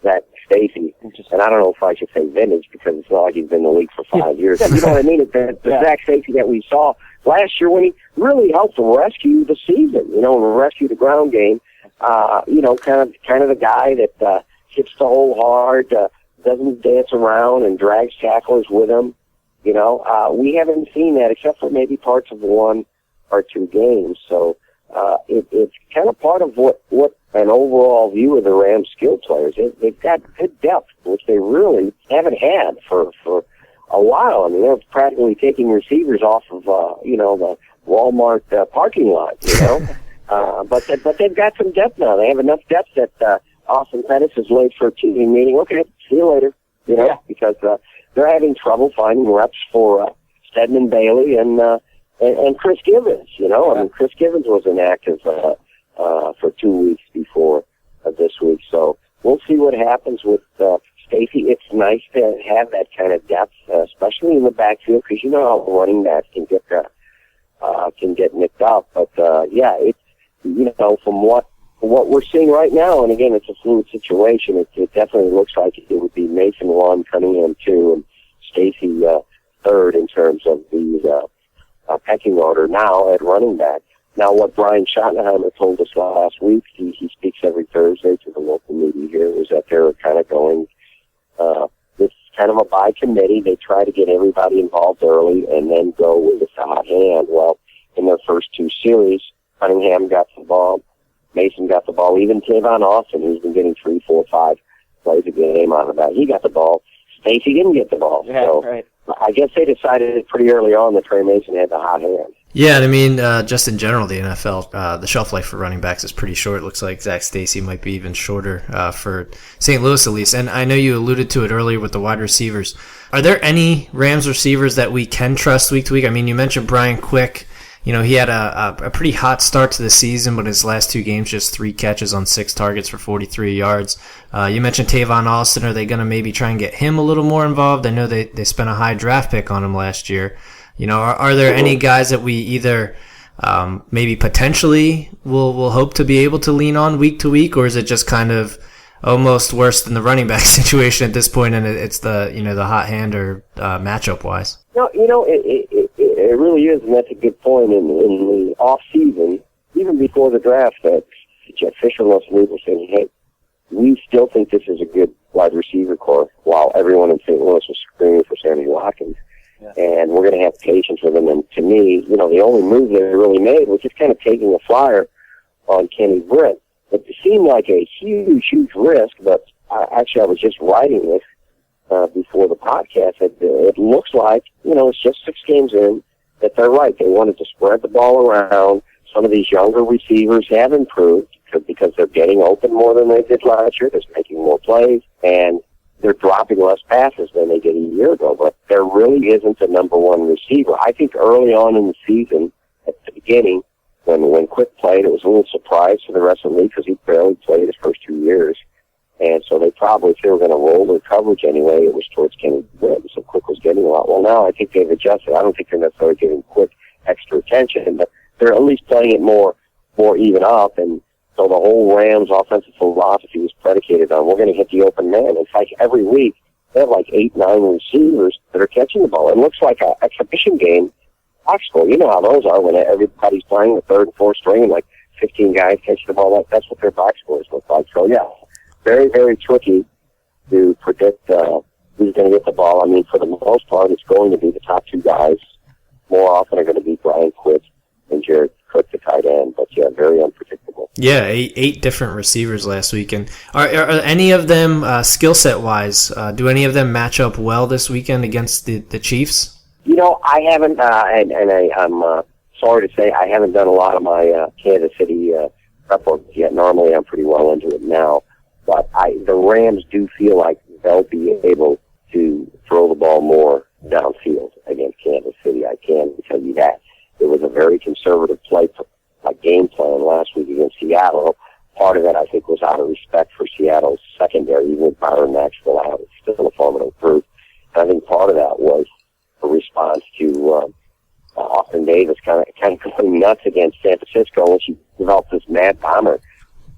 Speaker 9: Zach Stacy. And I don't know if I should say vintage, because it's not like he's been in the league for 5 years. You know what I mean? The Zach Stacy that we saw last year when he really helped rescue the season, and rescue the ground game. Kind of the guy that hits the hole hard, doesn't dance around and drags tacklers with him. We haven't seen that except for maybe parts of 1 or 2 games. So it's kind of part of what an overall view of the Rams' skill players. They've got good depth, which they really haven't had for a while. I mean, they're practically taking receivers off of the Walmart parking lot. But they've got some depth now. They have enough depth that Austin Pettis is late for a team meeting. Okay, see you later. Because they're having trouble finding reps for Stedman Bailey and Chris Givens. I mean, Chris Givens was inactive for 2 weeks before this week. So we'll see what happens with Stacy. It's nice to have that kind of depth, especially in the backfield, because how running backs can get nicked up. But it's from what we're seeing right now, and again, it's a fluid situation. It definitely looks like it would be Mason 1, Cunningham 2, and Stacy 3rd in terms of the pecking order now at running back. Now, what Brian Schottenheimer told us last week, he speaks every Thursday to the local media here, is that they're kind of going, it's kind of a by committee. They try to get everybody involved early and then go with the hot hand. Well, in their first 2 series, Cunningham got the ball, Mason got the ball, even Tavon Austin, who's been getting 3, 4, 5 plays a game out of that, he got the ball. Stacy didn't get the ball.
Speaker 8: Yeah,
Speaker 9: so
Speaker 8: right.
Speaker 9: I guess they decided pretty early on that Trey Mason had the hot hand.
Speaker 3: Yeah, and I mean, just in general, the NFL, the shelf life for running backs is pretty short. It looks like Zach Stacy might be even shorter for St. Louis at least. And I know you alluded to it earlier with the wide receivers. Are there any Rams receivers that we can trust week to week? I mean, you mentioned Brian Quick. He had a pretty hot start to the season, but his last 2 games, just 3 catches on 6 targets for 43 yards. You mentioned Tavon Austin. Are they going to maybe try and get him a little more involved? I know they spent a high draft pick on him last year. Are there any guys that we either maybe potentially will hope to be able to lean on week to week, or is it just kind of almost worse than the running back situation at this point, and it's the the hot hand or matchup wise?
Speaker 9: No, it really is, and that's a good point. In the off season, even before the draft, Jeff Fisher and Les Snead were saying, "Hey, we still think this is a good wide receiver core," while everyone in St. Louis was screaming for Sammy Watkins. And we're going to have patience with him. And to me, the only move they really made was just kind of taking a flyer on Kenny Britt. It seemed like a huge, huge risk, but I was just writing this before the podcast, it looks like, it's just 6 games in, that they're right. They wanted to spread the ball around. Some of these younger receivers have improved because they're getting open more than they did last year. They're making more plays, and they're dropping less passes than they did a year ago. But there really isn't a number one receiver. I think early on in the season, at the beginning, when Quick played, it was a little surprise to the rest of the league because he barely played his first 2 years. And so they probably, if they were going to roll their coverage anyway, it was towards Kenny Britt. So Quick was getting a lot. Well, now I think they've adjusted. I don't think they're necessarily giving Quick extra attention, but they're at least playing it more even up. And so the whole Rams offensive philosophy was predicated on, we're going to hit the open man. It's like every week they have like 8, 9 receivers that are catching the ball. It looks like an exhibition game box score. You know how those are when everybody's playing the third and fourth string and like 15 guys catch the ball. That's what their box scores look like. So, yeah, very, very tricky to predict who's going to get the ball. I mean, for the most part, it's going to be the top 2 guys. More often are going to be Brian Quick and Jared Cook, the tight end. But, yeah, very unpredictable.
Speaker 3: Yeah, eight different receivers last week. And are any of them, skill set-wise, do any of them match up well this weekend against the Chiefs?
Speaker 9: I haven't, I'm sorry to say I haven't done a lot of my Kansas City prep work yet. Normally I'm pretty well into it now. But the Rams do feel like they'll be able to throw the ball more downfield against Kansas City. I can tell you that. It was a very conservative game plan last week against Seattle. Part of that, I think, was out of respect for Seattle's secondary, even with Byron Maxwell out. It's still a formidable group. And I think part of that was a response to Austin Davis kind of going nuts against San Francisco, when she developed this mad bomber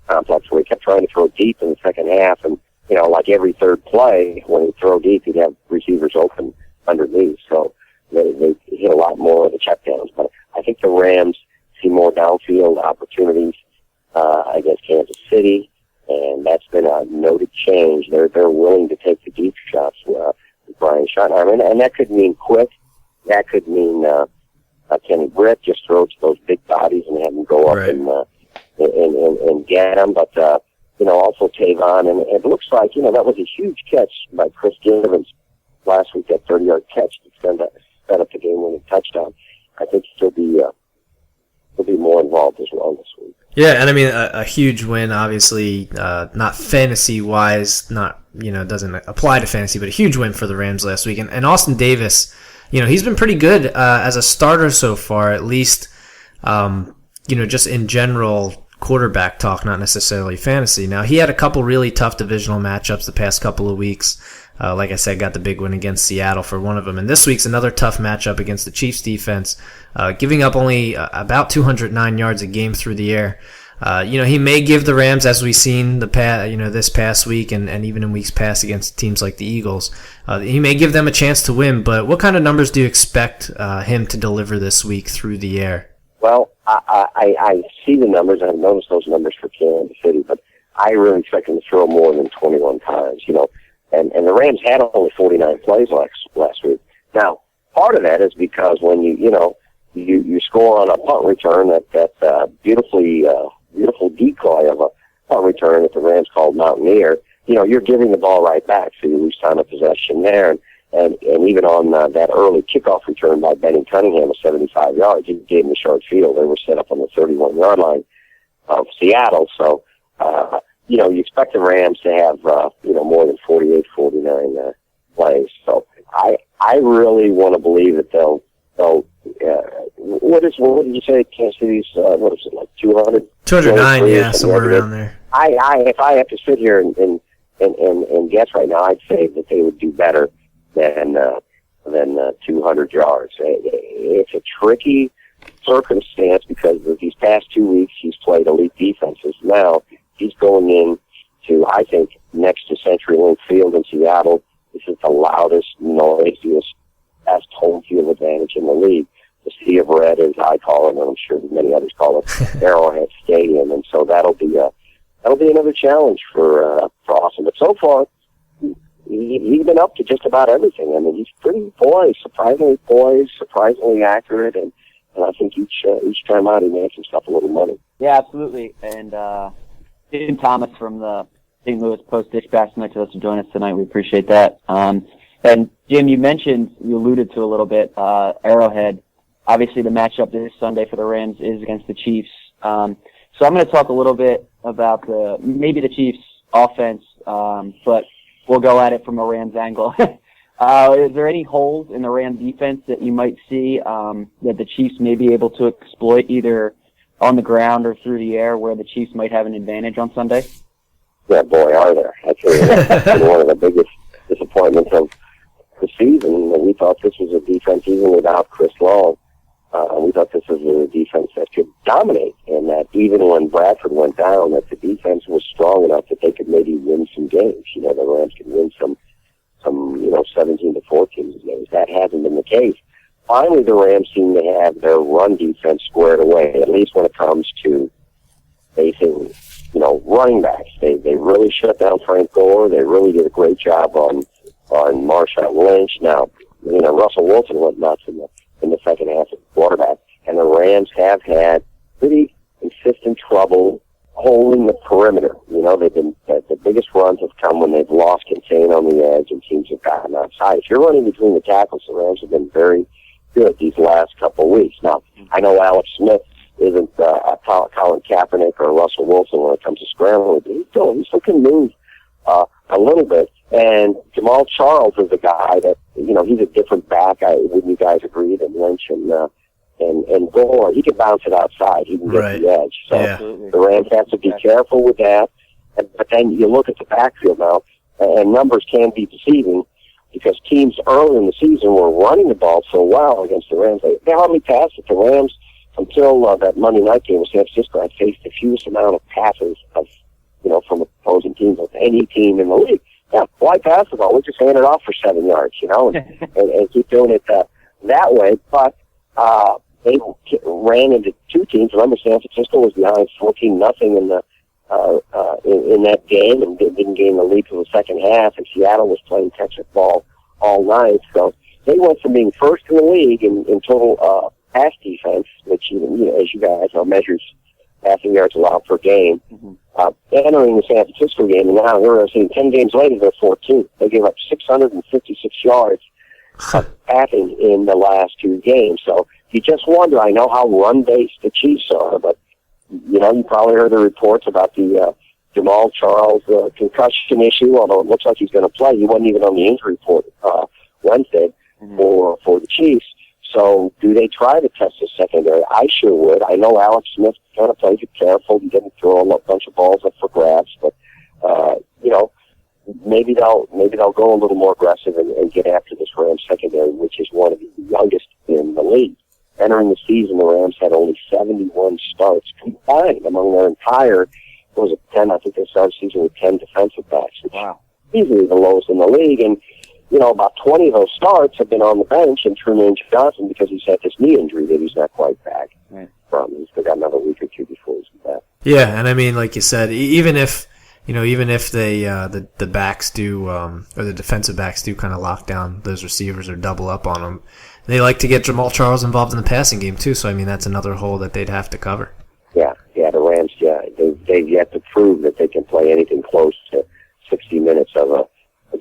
Speaker 9: complex where he kept trying to throw deep in the second half, and like every third play when he'd throw deep, he'd have receivers open underneath. So they hit a lot more of the checkdowns. But I think the Rams see more downfield opportunities against Kansas City, and that's been a noted change. They're willing to take the deep shots with Brian Schottenheimer, and that could mean Quick. That could mean Kenny Britt, just throw to those big bodies and have them go up and get them. But also Tavon, and it looks like that was a huge catch by Chris Givens last week, that 30-yard catch to set up the game-winning touchdown. I think he'll be more involved as well this week.
Speaker 3: Yeah, and I mean a huge win, obviously not fantasy-wise, not doesn't apply to fantasy, but a huge win for the Rams last week. And Austin Davis, he's been pretty good as a starter so far, at least. Just in general quarterback talk, not necessarily fantasy. Now, he had a couple really tough divisional matchups the past couple of weeks. Like I said, got the big win against Seattle for one of them. And this week's another tough matchup against the Chiefs defense, giving up only about 209 yards a game through the air. He may give the Rams, as we've seen this past week and even in weeks past against teams like the Eagles, he may give them a chance to win. But what kind of numbers do you expect him to deliver this week through the air?
Speaker 9: Well, I see the numbers. I've noticed those numbers for Kansas City, but I really expect him to throw more than 21 times, And the Rams had only 49 plays last week. Now, part of that is because when you score on a punt return, that beautiful decoy of a punt return that the Rams called Mountaineer, you're giving the ball right back, so you lose time of possession there. And even on that early kickoff return by Benny Cunningham of 75 yards, he gave them a short field. They were set up on the 31-yard line of Seattle. So, you expect the Rams to have, more than 48, 49 plays. So I really want to believe that they'll what did you say? Kansas City's, what is it, like 200?
Speaker 3: 209, yeah, somewhere around there.
Speaker 9: If I have to sit here and guess right now, I'd say that they would do better than 200 yards. It's a tricky circumstance because these past 2 weeks he's played elite defenses. Now he's going in to, I think, next to CenturyLink Field in Seattle. This is the loudest, noisiest, best home field advantage in the league. The Sea of Red, as I call it, and I'm sure many others call it, Arrowhead Stadium, and so that'll be another challenge for Austin. But so far, he's been up to just about everything. I mean, he's pretty surprisingly poised, surprisingly accurate, and I think each time out he makes himself a little money.
Speaker 8: Yeah, absolutely. And Tim Thomas from the St. Louis Post-Dispatch tonight to join us tonight. We appreciate that. And Jim, you alluded to a little bit, Arrowhead. Obviously, the matchup this Sunday for the Rams is against the Chiefs. So I'm going to talk a little bit about maybe the Chiefs' offense, but we'll go at it from a Rams angle. Is there any holes in the Rams defense that you might see that the Chiefs may be able to exploit either on the ground or through the air where the Chiefs might have an advantage on Sunday?
Speaker 9: Yeah, boy, are there. That's been one of the biggest disappointments of the season. We thought this was a defense even without Chris Long. We thought this was a defense that could dominate, and that even when Bradford went down, that the defense was strong enough that they could maybe win some games. The Rams could win some 17-14 games. That hasn't been the case. Finally, the Rams seem to have their run defense squared away, at least when it comes to facing, running backs. They really shut down Frank Gore. They really did a great job on Marshawn Lynch. Now, Russell Wilson went nuts in the second half of the quarterback, and the Rams have had pretty consistent trouble holding the perimeter. They've been the biggest runs have come when they've lost contain on the edge and teams have gotten outside. If you're running between the tackles, the Rams have been very good these last couple of weeks. Now, I know Alex Smith isn't Colin Kaepernick or Russell Wilson when it comes to scrambling, but he still can move a little bit. And Jamal Charles is a guy that, he's a different back. Wouldn't you guys agree that Lynch and Gore, he can bounce it outside. He can get the edge. So the Rams have to be careful with that. But then you look at the backfield now, and numbers can be deceiving because teams early in the season were running the ball so well against the Rams. They hardly passed it. The Rams, until that Monday night game with San Francisco, had faced the fewest amount of passes from opposing teams of any team in the league. Yeah, why pass the ball? We just hand it off for 7 yards, and keep doing it that way. But they ran into two teams. Remember, San Francisco was behind 14-0 in that game and didn't gain the lead for the second half, and Seattle was playing catch-up ball all night. So they went from being first in the league in total pass defense, which as you guys know measures passing yards allowed per game, entering the San Francisco game, and now we're seeing 10 games later they're 14th. They gave up 656 yards of passing in the last two games. So you just wonder. I know how run-based the Chiefs are, but you probably heard the reports about the Jamal Charles concussion issue, although it looks like he's going to play. He wasn't even on the injury report Wednesday for the Chiefs. So do they try to test the secondary? I sure would. I know Alex Smith kind of plays it careful. He didn't throw a bunch of balls up for grabs, but maybe they'll go a little more aggressive and get after this Rams secondary, which is one of the youngest in the league. Entering the season, the Rams had only 71 starts combined among their entire, I think they started the season with 10 defensive backs. Wow. Easily the lowest in the league. And, about 20 of those starts have been on the bench, and Truman Johnson, because he's had this knee injury that he's not quite back from. He's still got another week or two before he's back.
Speaker 3: Yeah, and I mean, like you said, even if they the backs do or the defensive backs do kind of lock down those receivers or double up on them, they like to get Jamal Charles involved in the passing game too. So I mean, that's another hole that they'd have to cover. Yeah,
Speaker 9: the Rams, they've yet to prove that they can play anything close to 60 minutes of a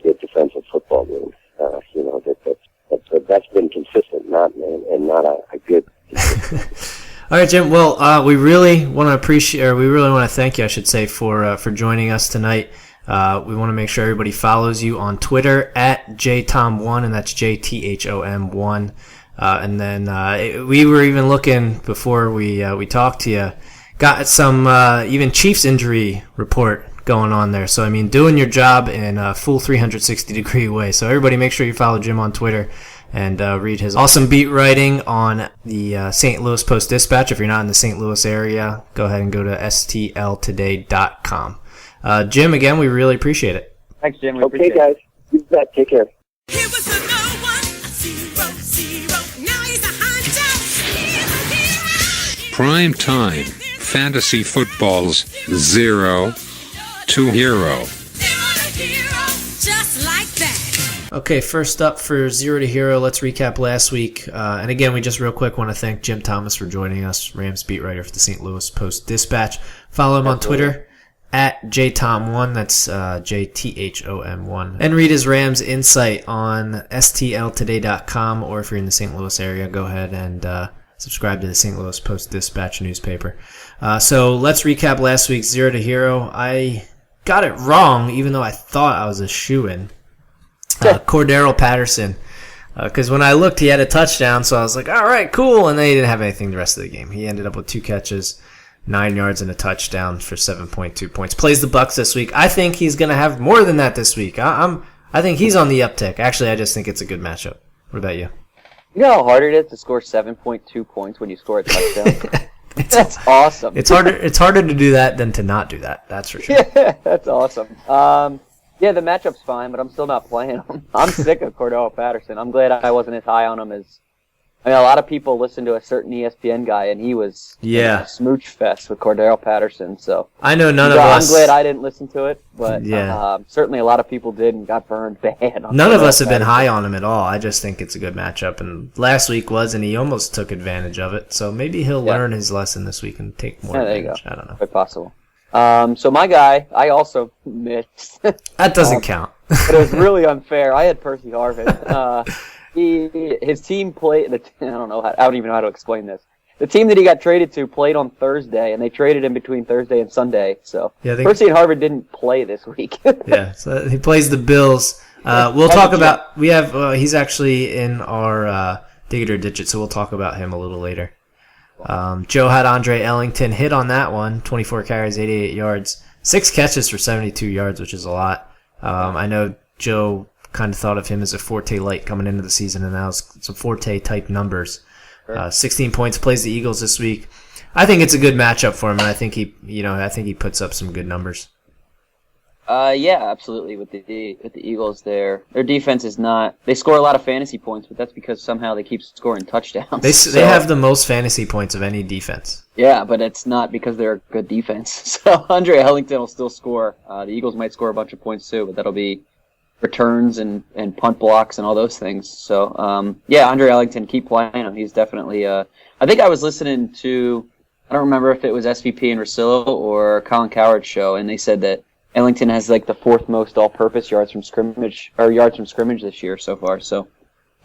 Speaker 9: good defensive football game. That's been consistent, not a good.
Speaker 3: All right, Jim. Well, we really want to thank you, I should say, for joining us tonight. We want to make sure everybody follows you on Twitter at JTom1, and that's JTHOM1. And then we were even looking before we talked to you, got some even Chiefs injury report going on there. So I mean, doing your job in a full 360-degree way. So everybody, make sure you follow Jim on Twitter and read his awesome beat writing on the St. Louis Post-Dispatch. If you're not in the St. Louis area, go ahead and go to stltoday.com. Jim, again, we really appreciate it.
Speaker 8: Thanks, Jim.
Speaker 9: Okay, guys. You bet. Take care.
Speaker 1: He was a no one, a 0-0. Now he's a hunter.
Speaker 12: Prime time fantasy football's 0 to hero.
Speaker 1: Just like that.
Speaker 3: Okay, first up for 0 to hero, let's recap last week. And again, we just real quick want to thank Jim Thomas for joining us, Rams beat writer for the St. Louis Post-Dispatch. Follow him on Twitter at JTOM1, that's JTHOM1. And read his Rams insight on stltoday.com, or if you're in the St. Louis area, go ahead and subscribe to the St. Louis Post-Dispatch newspaper. So let's recap last week's 0 to Hero. I got it wrong, even though I thought I was a shoo-in. Cordero Patterson. Because when I looked, he had a touchdown, so I was like, all right, cool. And then he didn't have anything the rest of the game. He ended up with 2 catches, 9 yards, and a touchdown for 7.2 points. Plays the Bucs this week. I think he's going to have more than that this week. I think he's on the uptick. Actually, I just think it's a good matchup. What about you?
Speaker 4: You know how hard it is to score 7.2 points when you score a touchdown? That's awesome.
Speaker 3: It's harder to do that than to not do that. That's for sure.
Speaker 4: Yeah, that's awesome. Yeah, the matchup's fine, but I'm still not playing him. I'm sick of Cordero Patterson. I'm glad I wasn't as high on him as... I mean, a lot of people listen to a certain ESPN guy, and he was a smooch fest with Cordero Patterson. So
Speaker 3: I know none of us...
Speaker 4: I'm glad I didn't listen to it, but certainly a lot of people did and got burned bad.
Speaker 3: None of us have been high on him at all. I just think it's a good matchup, and last week was, and he almost took advantage of it. So maybe he'll learn his lesson this week and take more advantage.
Speaker 4: There you go.
Speaker 3: I don't know.
Speaker 4: Quite possible. So my guy, I also mixed.
Speaker 3: That doesn't count.
Speaker 4: But it was really unfair. I had Percy Harvin. His team played. I don't even know how to explain this. The team that he got traded to played on Thursday, and they traded him between Thursday and Sunday. So Percy and Harvin didn't play this week.
Speaker 3: Yeah, so he plays the Bills. We'll talk about. We have. He's actually in our Digger Digit, so we'll talk about him a little later. Joe had Andre Ellington, hit on that one, 24 carries, 88 yards, 6 catches for 72 yards, which is a lot. I know Joe kind of thought of him as a Forte light coming into the season, and now it's some Forte type numbers. 16 points, plays the Eagles this week. I think it's a good matchup for him, and I think he puts up some good numbers.
Speaker 4: Yeah, absolutely. With the Eagles, their defense is not. They score a lot of fantasy points, but that's because somehow they keep scoring touchdowns.
Speaker 3: They have the most fantasy points of any defense.
Speaker 4: Yeah, but it's not because they're a good defense. So Andre Ellington will still score. The Eagles might score a bunch of points too, but that'll be returns and punt blocks and all those things. So Andre Ellington, keep playing him. He's definitely. I think I was listening to. I don't remember if it was SVP and Rosillo or Colin Cowherd's show, and they said that Ellington has like the 4th most all-purpose yards from scrimmage this year so far. So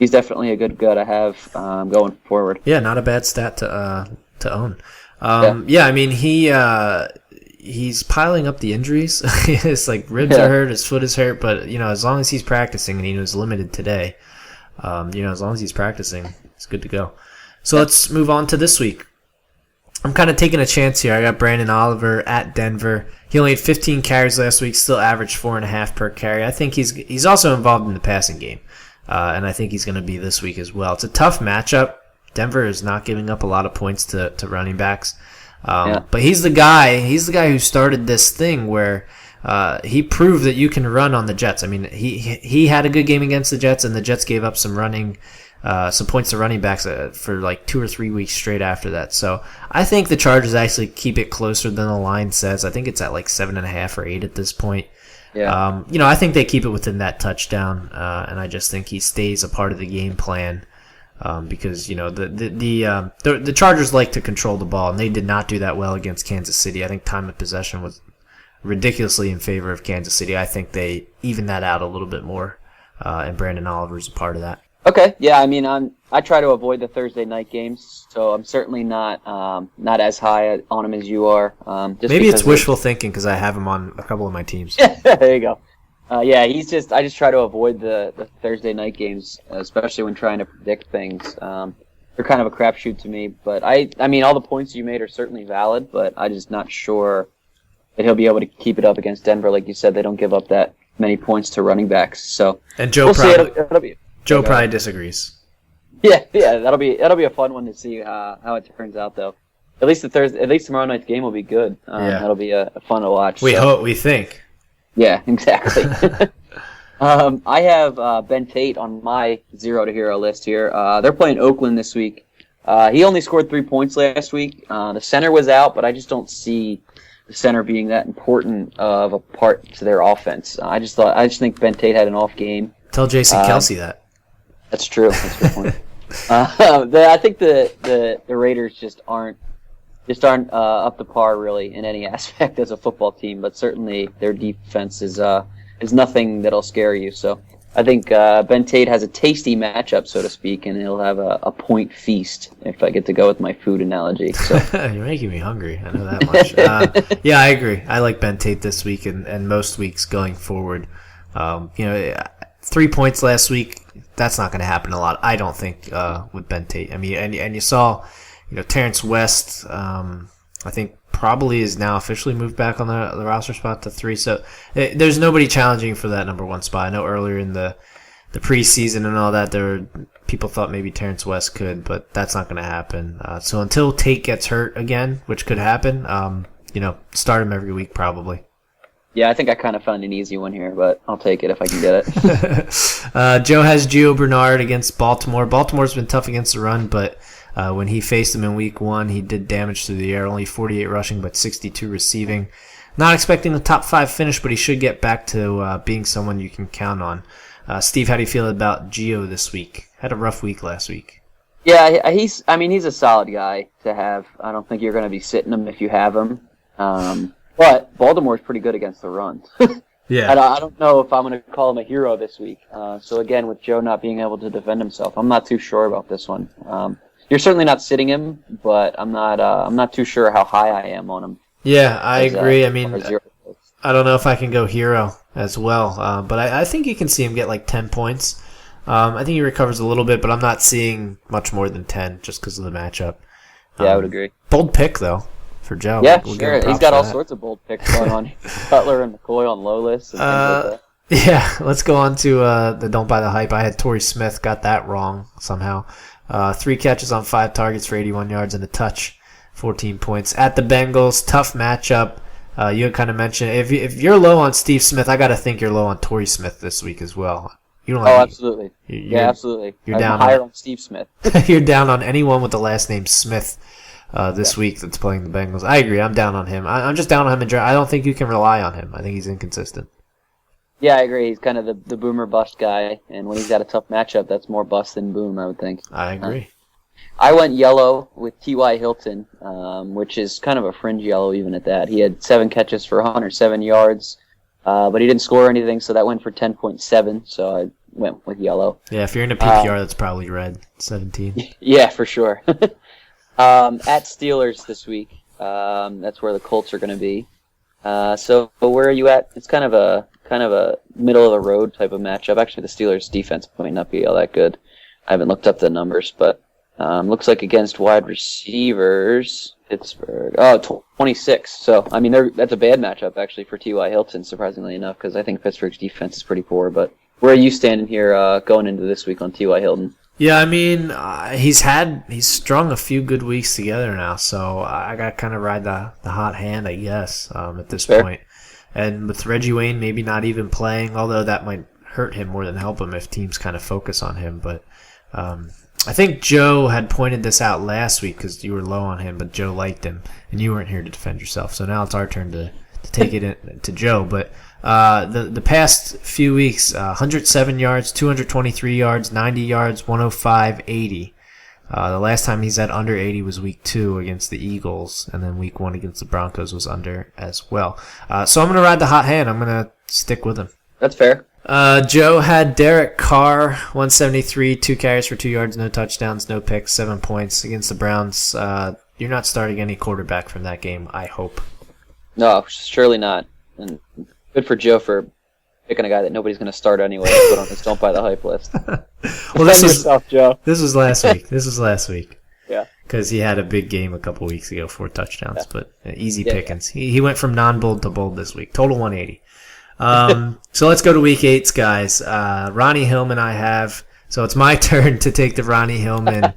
Speaker 4: he's definitely a good gut I have going forward.
Speaker 3: Yeah, not a bad stat to own. I mean he's piling up the injuries. His ribs are hurt, his foot is hurt, but as long as he's practicing, and he was limited today, as long as he's practicing, it's good to go. So let's move on to this week. I'm kind of taking a chance here. I got Brandon Oliver at Denver. He only had 15 carries last week, still averaged 4.5 per carry. I think he's also involved in the passing game, and I think he's going to be this week as well. It's a tough matchup. Denver is not giving up a lot of points to running backs, but he's the guy who started this thing where he proved that you can run on the Jets. I mean, he had a good game against the Jets, and the Jets gave up some points to running backs for 2 or 3 weeks straight after that. So I think the Chargers actually keep it closer than the line says. I think it's at 7.5 or 8 at this point.
Speaker 4: Yeah.
Speaker 3: I think they keep it within that touchdown, and I just think he stays a part of the game plan because the Chargers like to control the ball, and they did not do that well against Kansas City. I think time of possession was ridiculously in favor of Kansas City. I think they even that out a little bit more, and Brandon Oliver's a part of that.
Speaker 4: Okay, yeah, I mean, I try to avoid the Thursday night games, so I'm certainly not as high on him as you are.
Speaker 3: Maybe it's wishful thinking because I have him on a couple of my teams.
Speaker 4: There you go. I just try to avoid the Thursday night games, especially when trying to predict things. They're kind of a crapshoot to me, but I mean, all the points you made are certainly valid, but I'm just not sure that he'll be able to keep it up against Denver. Like you said, they don't give up that many points to running backs. So
Speaker 3: and Joe Joe probably disagrees.
Speaker 4: Yeah, that'll be a fun one to see how it turns out, though. At least tomorrow night's game will be good. That'll be a fun to watch.
Speaker 3: We think.
Speaker 4: Yeah, exactly. I have Ben Tate on my 0 to Hero list here. They're playing Oakland this week. He only scored 3 points last week. The center was out, but I just don't see the center being that important of a part to their offense. I just think Ben Tate had an off game.
Speaker 3: Tell Jason Kelce that.
Speaker 4: That's true. That's a good point. I think the Raiders just aren't just aren't up to par really in any aspect as a football team. But certainly their defense is nothing that'll scare you. So I think Ben Tate has a tasty matchup, so to speak, and he'll have a point feast if I get to go with my food analogy. So.
Speaker 3: You're making me hungry. I know that much. Yeah, I agree. I like Ben Tate this week and most weeks going forward. 3 points last week, that's not going to happen a lot, I don't think, with Ben Tate. I mean, and you saw, Terrence West, I think probably is now officially moved back on the roster spot to 3. So there's nobody challenging for that number 1 spot. I know earlier in the preseason and all that, people thought maybe Terrence West could, but that's not going to happen. So until Tate gets hurt again, which could happen, start him every week probably.
Speaker 4: Yeah, I think I kind of found an easy one here, but I'll take it if I can get it.
Speaker 3: Joe has Gio Bernard against Baltimore. Baltimore's been tough against the run, but when he faced him in week 1, he did damage through the air, only 48 rushing, but 62 receiving. Not expecting the top 5 finish, but he should get back to being someone you can count on. Steve, how do you feel about Gio this week? Had a rough week last week.
Speaker 4: Yeah, he's a solid guy to have. I don't think you're going to be sitting him if you have him. But Baltimore's pretty good against the run.
Speaker 3: Yeah.
Speaker 4: I don't know if I'm going to call him a hero this week. So again, with Joe not being able to defend himself, I'm not too sure about this one. You're certainly not sitting him, but I'm not too sure how high I am on him.
Speaker 3: Yeah, I agree. I mean, I don't know if I can go hero as well, but I think you can see him get like 10 points. I think he recovers a little bit, but I'm not seeing much more than 10 just because of the matchup.
Speaker 4: Yeah, I would agree.
Speaker 3: Bold pick, though, for Joe.
Speaker 4: Yeah, sure. He's got all sorts of bold picks going on. Cutler and McCoy on low lists and things like that.
Speaker 3: Yeah, let's go on to the Don't Buy the Hype. I had Torrey Smith, got that wrong somehow. 3 catches on 5 targets for 81 yards and a touch, 14 points. At the Bengals, tough matchup. You had kind of mentioned, if you're low on Steve Smith, I got to think you're low on Torrey Smith this week as well. You don't
Speaker 4: absolutely. Absolutely.
Speaker 3: You're
Speaker 4: I'm
Speaker 3: down
Speaker 4: higher on Steve Smith.
Speaker 3: You're down on anyone with the last name Smith this week that's playing the Bengals. I agree. I'm down on him. I'm just down on him in general. I don't think you can rely on him. I think he's inconsistent.
Speaker 4: Yeah, I agree. He's kind of the boomer bust guy, and when he's got a tough matchup, that's more bust than boom, I would think.
Speaker 3: I agree.
Speaker 4: I went yellow with T.Y. Hilton, which is kind of a fringe yellow even at that. He had 7 catches for 107 yards, but he didn't score anything, so that went for 10.7, so I went with yellow.
Speaker 3: Yeah, if you're in a PPR, that's probably red, 17.
Speaker 4: Yeah, for sure. At Steelers this week, that's where the Colts are going to be. So where are you at? It's kind of a middle of the road type of matchup. Actually, the Steelers defense might not be all that good. I haven't looked up the numbers, but looks like against wide receivers, Pittsburgh. 26. So I mean, that's a bad matchup actually for T.Y. Hilton, surprisingly enough, because I think Pittsburgh's defense is pretty poor. But where are you standing here going into this week on T.Y. Hilton?
Speaker 3: Yeah, I mean, he's strung a few good weeks together now, so I got to kind of ride the hot hand, I guess, at this point. And with Reggie Wayne maybe not even playing, although that might hurt him more than help him if teams kind of focus on him. But I think Joe had pointed this out last week because you were low on him, but Joe liked him, and you weren't here to defend yourself. So now it's our turn to take it to Joe. But the past few weeks, 107 yards, 223 yards, 90 yards, 105, 80. The last time he's had under 80 was week 2 against the Eagles, and then week 1 against the Broncos was under as well. So I'm going to ride the hot hand. I'm going to stick with him.
Speaker 4: That's fair.
Speaker 3: Joe had Derek Carr, 173, 2 carries for 2 yards, no touchdowns, no picks, 7 points against the Browns. You're not starting any quarterback from that game, I hope.
Speaker 4: No, surely not. And good for Joe for picking a guy that nobody's going to start anyway to put on his Don't Buy the Hype list.
Speaker 3: Well, this was last week.
Speaker 4: Yeah.
Speaker 3: Because he had a big game a couple weeks ago, 4 touchdowns, but easy pickings. Yeah. He went from non-bold to bold this week. Total 180. So let's go to week 8, guys. Ronnie Hillman I have. So it's my turn to take the Ronnie Hillman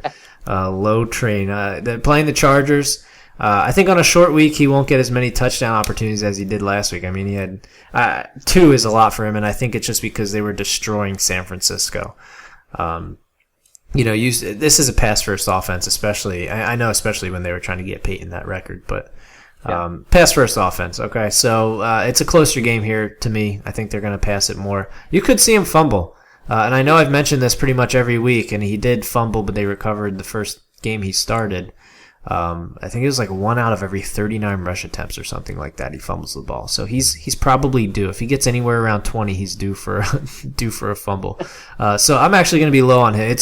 Speaker 3: low train. They're playing the Chargers. I think on a short week he won't get as many touchdown opportunities as he did last week. I mean, he had 2 is a lot for him, and I think it's just because they were destroying San Francisco. This is a pass-first offense, especially. I know, especially when they were trying to get Peyton that record, but pass-first offense. Okay, so it's a closer game here to me. I think they're going to pass it more. You could see him fumble, and I know I've mentioned this pretty much every week, and he did fumble, but they recovered the first game he started. I think it was like 1 out of every 39 rush attempts or something like that. He fumbles the ball, so he's probably due. If he gets anywhere around 20, he's due for a fumble. So I'm actually going to be low on him.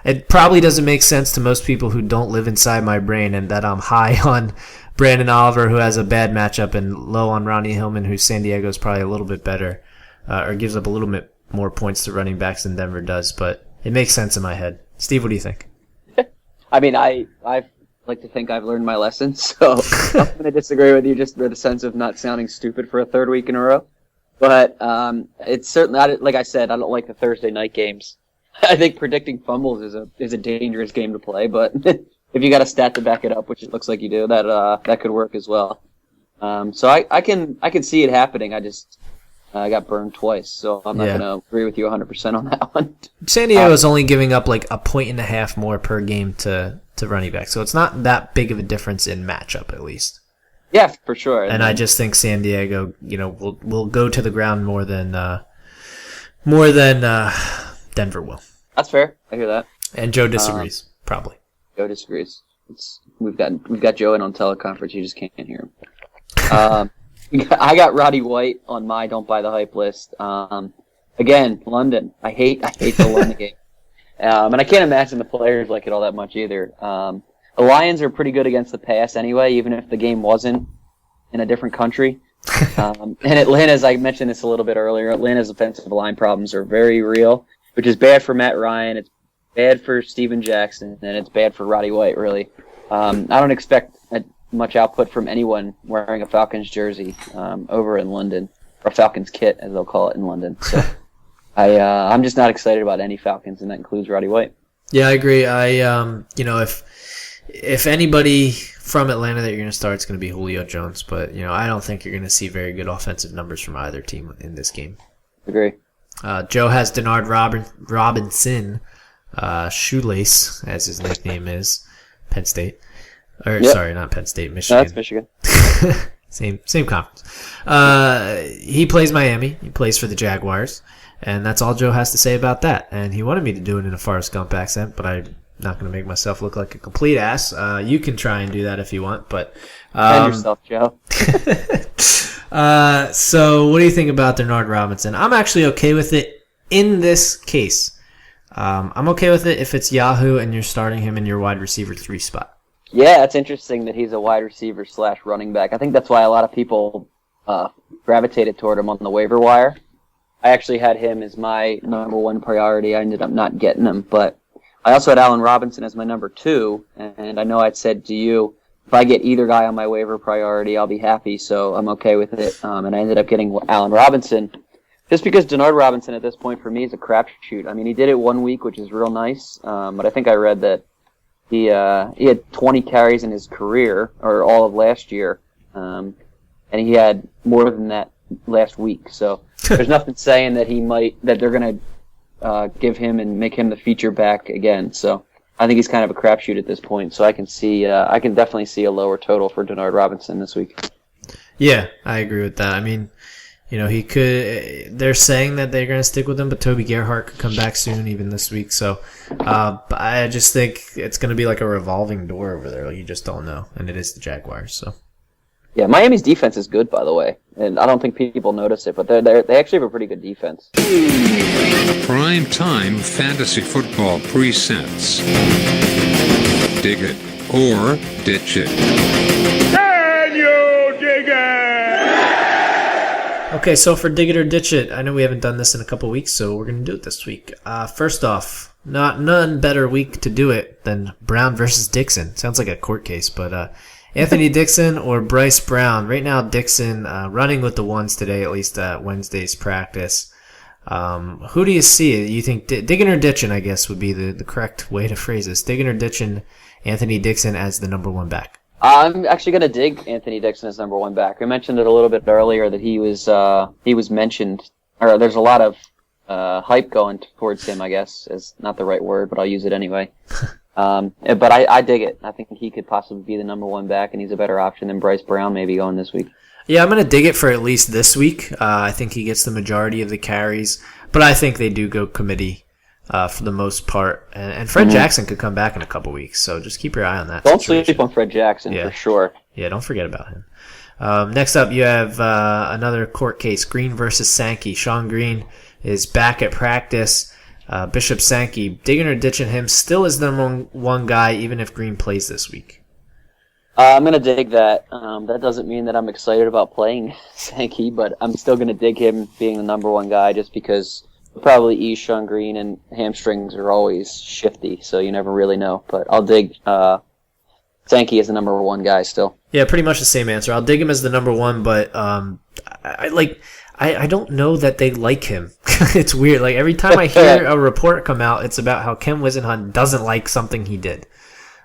Speaker 3: It probably doesn't make sense to most people who don't live inside my brain, and that I'm high on Brandon Oliver, who has a bad matchup, and low on Ronnie Hillman, who San Diego is probably a little bit better, or gives up a little bit more points to running backs than Denver does. But it makes sense in my head. Steve, what do you think?
Speaker 4: I mean, I like to think I've learned my lesson, so I'm going to disagree with you just for the sense of not sounding stupid for a third week in a row. But it's certainly, like I said, I don't like the Thursday night games. I think predicting fumbles is a dangerous game to play, but if you got a stat to back it up, which it looks like you do, that could work as well. So I can see it happening. I got burned twice, so I'm not going to agree with you 100% on that one.
Speaker 3: San Diego is only giving up like 1.5 points more per game to running back, so it's not that big of a difference in matchup, at least.
Speaker 4: Yeah, for sure.
Speaker 3: And I just think San Diego, will go to the ground more than Denver will.
Speaker 4: That's fair. I hear that.
Speaker 3: And Joe disagrees, probably.
Speaker 4: Joe disagrees. We've got Joe in on teleconference. You just can't hear him. I got Roddy White on my Don't Buy the Hype list. Again, London. I hate the London game. And I can't imagine the players like it all that much either. The Lions are pretty good against the pass anyway, even if the game wasn't in a different country. And Atlanta's, I mentioned this a little bit earlier, Atlanta's offensive line problems are very real, which is bad for Matt Ryan, it's bad for Steven Jackson, and it's bad for Roddy White, really. I don't expect much output from anyone wearing a Falcons jersey over in London, or Falcons kit, as they'll call it in London. So I'm just not excited about any Falcons, and that includes Roddy White.
Speaker 3: Yeah, I agree. If anybody from Atlanta that you're going to start, it's going to be Julio Jones. But, I don't think you're going to see very good offensive numbers from either team in this game.
Speaker 4: Agree.
Speaker 3: Joe has Denard Robinson, Shoelace, as his nickname is, Penn State. Sorry, not Penn State, Michigan.
Speaker 4: No, that's Michigan.
Speaker 3: Same conference. He plays Miami. He plays for the Jaguars. And that's all Joe has to say about that. And he wanted me to do it in a Forrest Gump accent, but I'm not going to make myself look like a complete ass. You can try and do that if you want, but...
Speaker 4: Defend yourself, Joe.
Speaker 3: So what do you think about Denard Robinson? I'm actually okay with it in this case. I'm okay with it if it's Yahoo and you're starting him in your wide receiver 3 spot.
Speaker 4: Yeah, it's interesting that he's a wide receiver / running back. I think that's why a lot of people gravitated toward him on the waiver wire. I actually had him as my number 1 priority. I ended up not getting him, but I also had Allen Robinson as my number 2, and I know I'd said to you, if I get either guy on my waiver priority, I'll be happy, so I'm okay with it. And I ended up getting Allen Robinson, just because Denard Robinson at this point for me is a crapshoot. I mean, he did it 1 week, which is real nice, but I think I read that he had 20 carries in his career, or all of last year, and he had more than that last week. So there's nothing saying that they're going to give him and make him the feature back again. So I think he's kind of a crapshoot at this point. So I can definitely see a lower total for Denard Robinson this week.
Speaker 3: Yeah, I agree with that. I mean, he could. They're saying that they're going to stick with him, but Toby Gerhart could come back soon, even this week. So, I just think it's going to be like a revolving door over there. Like, you just don't know, and it is the Jaguars. So,
Speaker 4: yeah, Miami's defense is good, by the way, and I don't think people notice it, but they actually have a pretty good defense.
Speaker 12: Prime Time Fantasy Football Presents. Dig it or ditch it.
Speaker 5: Can you dig it?
Speaker 3: Okay, so for Dig It or Ditch It, I know we haven't done this in a couple weeks, so we're going to do it this week. First off, none better week to do it than Brown versus Dixon. Sounds like a court case, but Anthony Dixon or Bryce Brown. Right now, Dixon running with the ones today, at least Wednesday's practice. Who do you see? You think digging or ditching, I guess, would be the correct way to phrase this. Digging or ditching Anthony Dixon as the number 1 back?
Speaker 4: I'm actually going to dig Anthony Dixon as number 1 back. I mentioned it a little bit earlier that he was mentioned, or there's a lot of hype going towards him, I guess, is not the right word, but I'll use it anyway. But I dig it. I think he could possibly be the number 1 back, and he's a better option than Bryce Brown maybe going this week.
Speaker 3: Yeah, I'm going to dig it for at least this week. I think he gets the majority of the carries, but I think they do go committee for the most part. And Fred Jackson could come back in a couple weeks, so just keep your eye on that.
Speaker 4: Don't sleep on Fred Jackson for sure.
Speaker 3: Yeah, don't forget about him. Next up, you have another court case, Green versus Sankey. Sean Green is back at practice. Bishop Sankey, digging or ditching him, still is the number one guy, even if Green plays this week.
Speaker 4: I'm going to dig that. That doesn't mean that I'm excited about playing Sankey, but I'm still going to dig him being the number one guy just because he'll probably ease Sean Green, and hamstrings are always shifty, so you never really know. But I'll dig Sankey as the number one guy still.
Speaker 3: Yeah, pretty much the same answer. I'll dig him as the number one, but I don't know that they like him. It's weird. Like every time I hear a report come out, it's about how Ken Whisenhunt doesn't like something he did.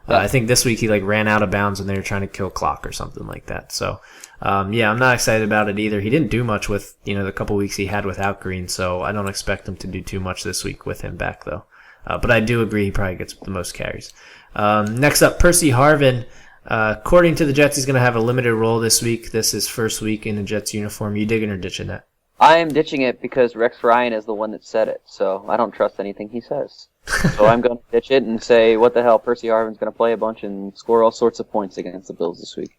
Speaker 3: I think this week he ran out of bounds when they were trying to kill clock or something like that. So, I'm not excited about it either. He didn't do much with, the couple weeks he had without Green, so I don't expect him to do too much this week with him back though. But I do agree he probably gets the most carries. Next up, Percy Harvin. According to the Jets, he's going to have a limited role this week. This is first week in the Jets uniform. You digging or ditching that?
Speaker 4: I am ditching it because Rex Ryan is the one that said it, so I don't trust anything he says. So I'm going to ditch it and say, what the hell, Percy Harvin's going to play a bunch and score all sorts of points against the Bills this week.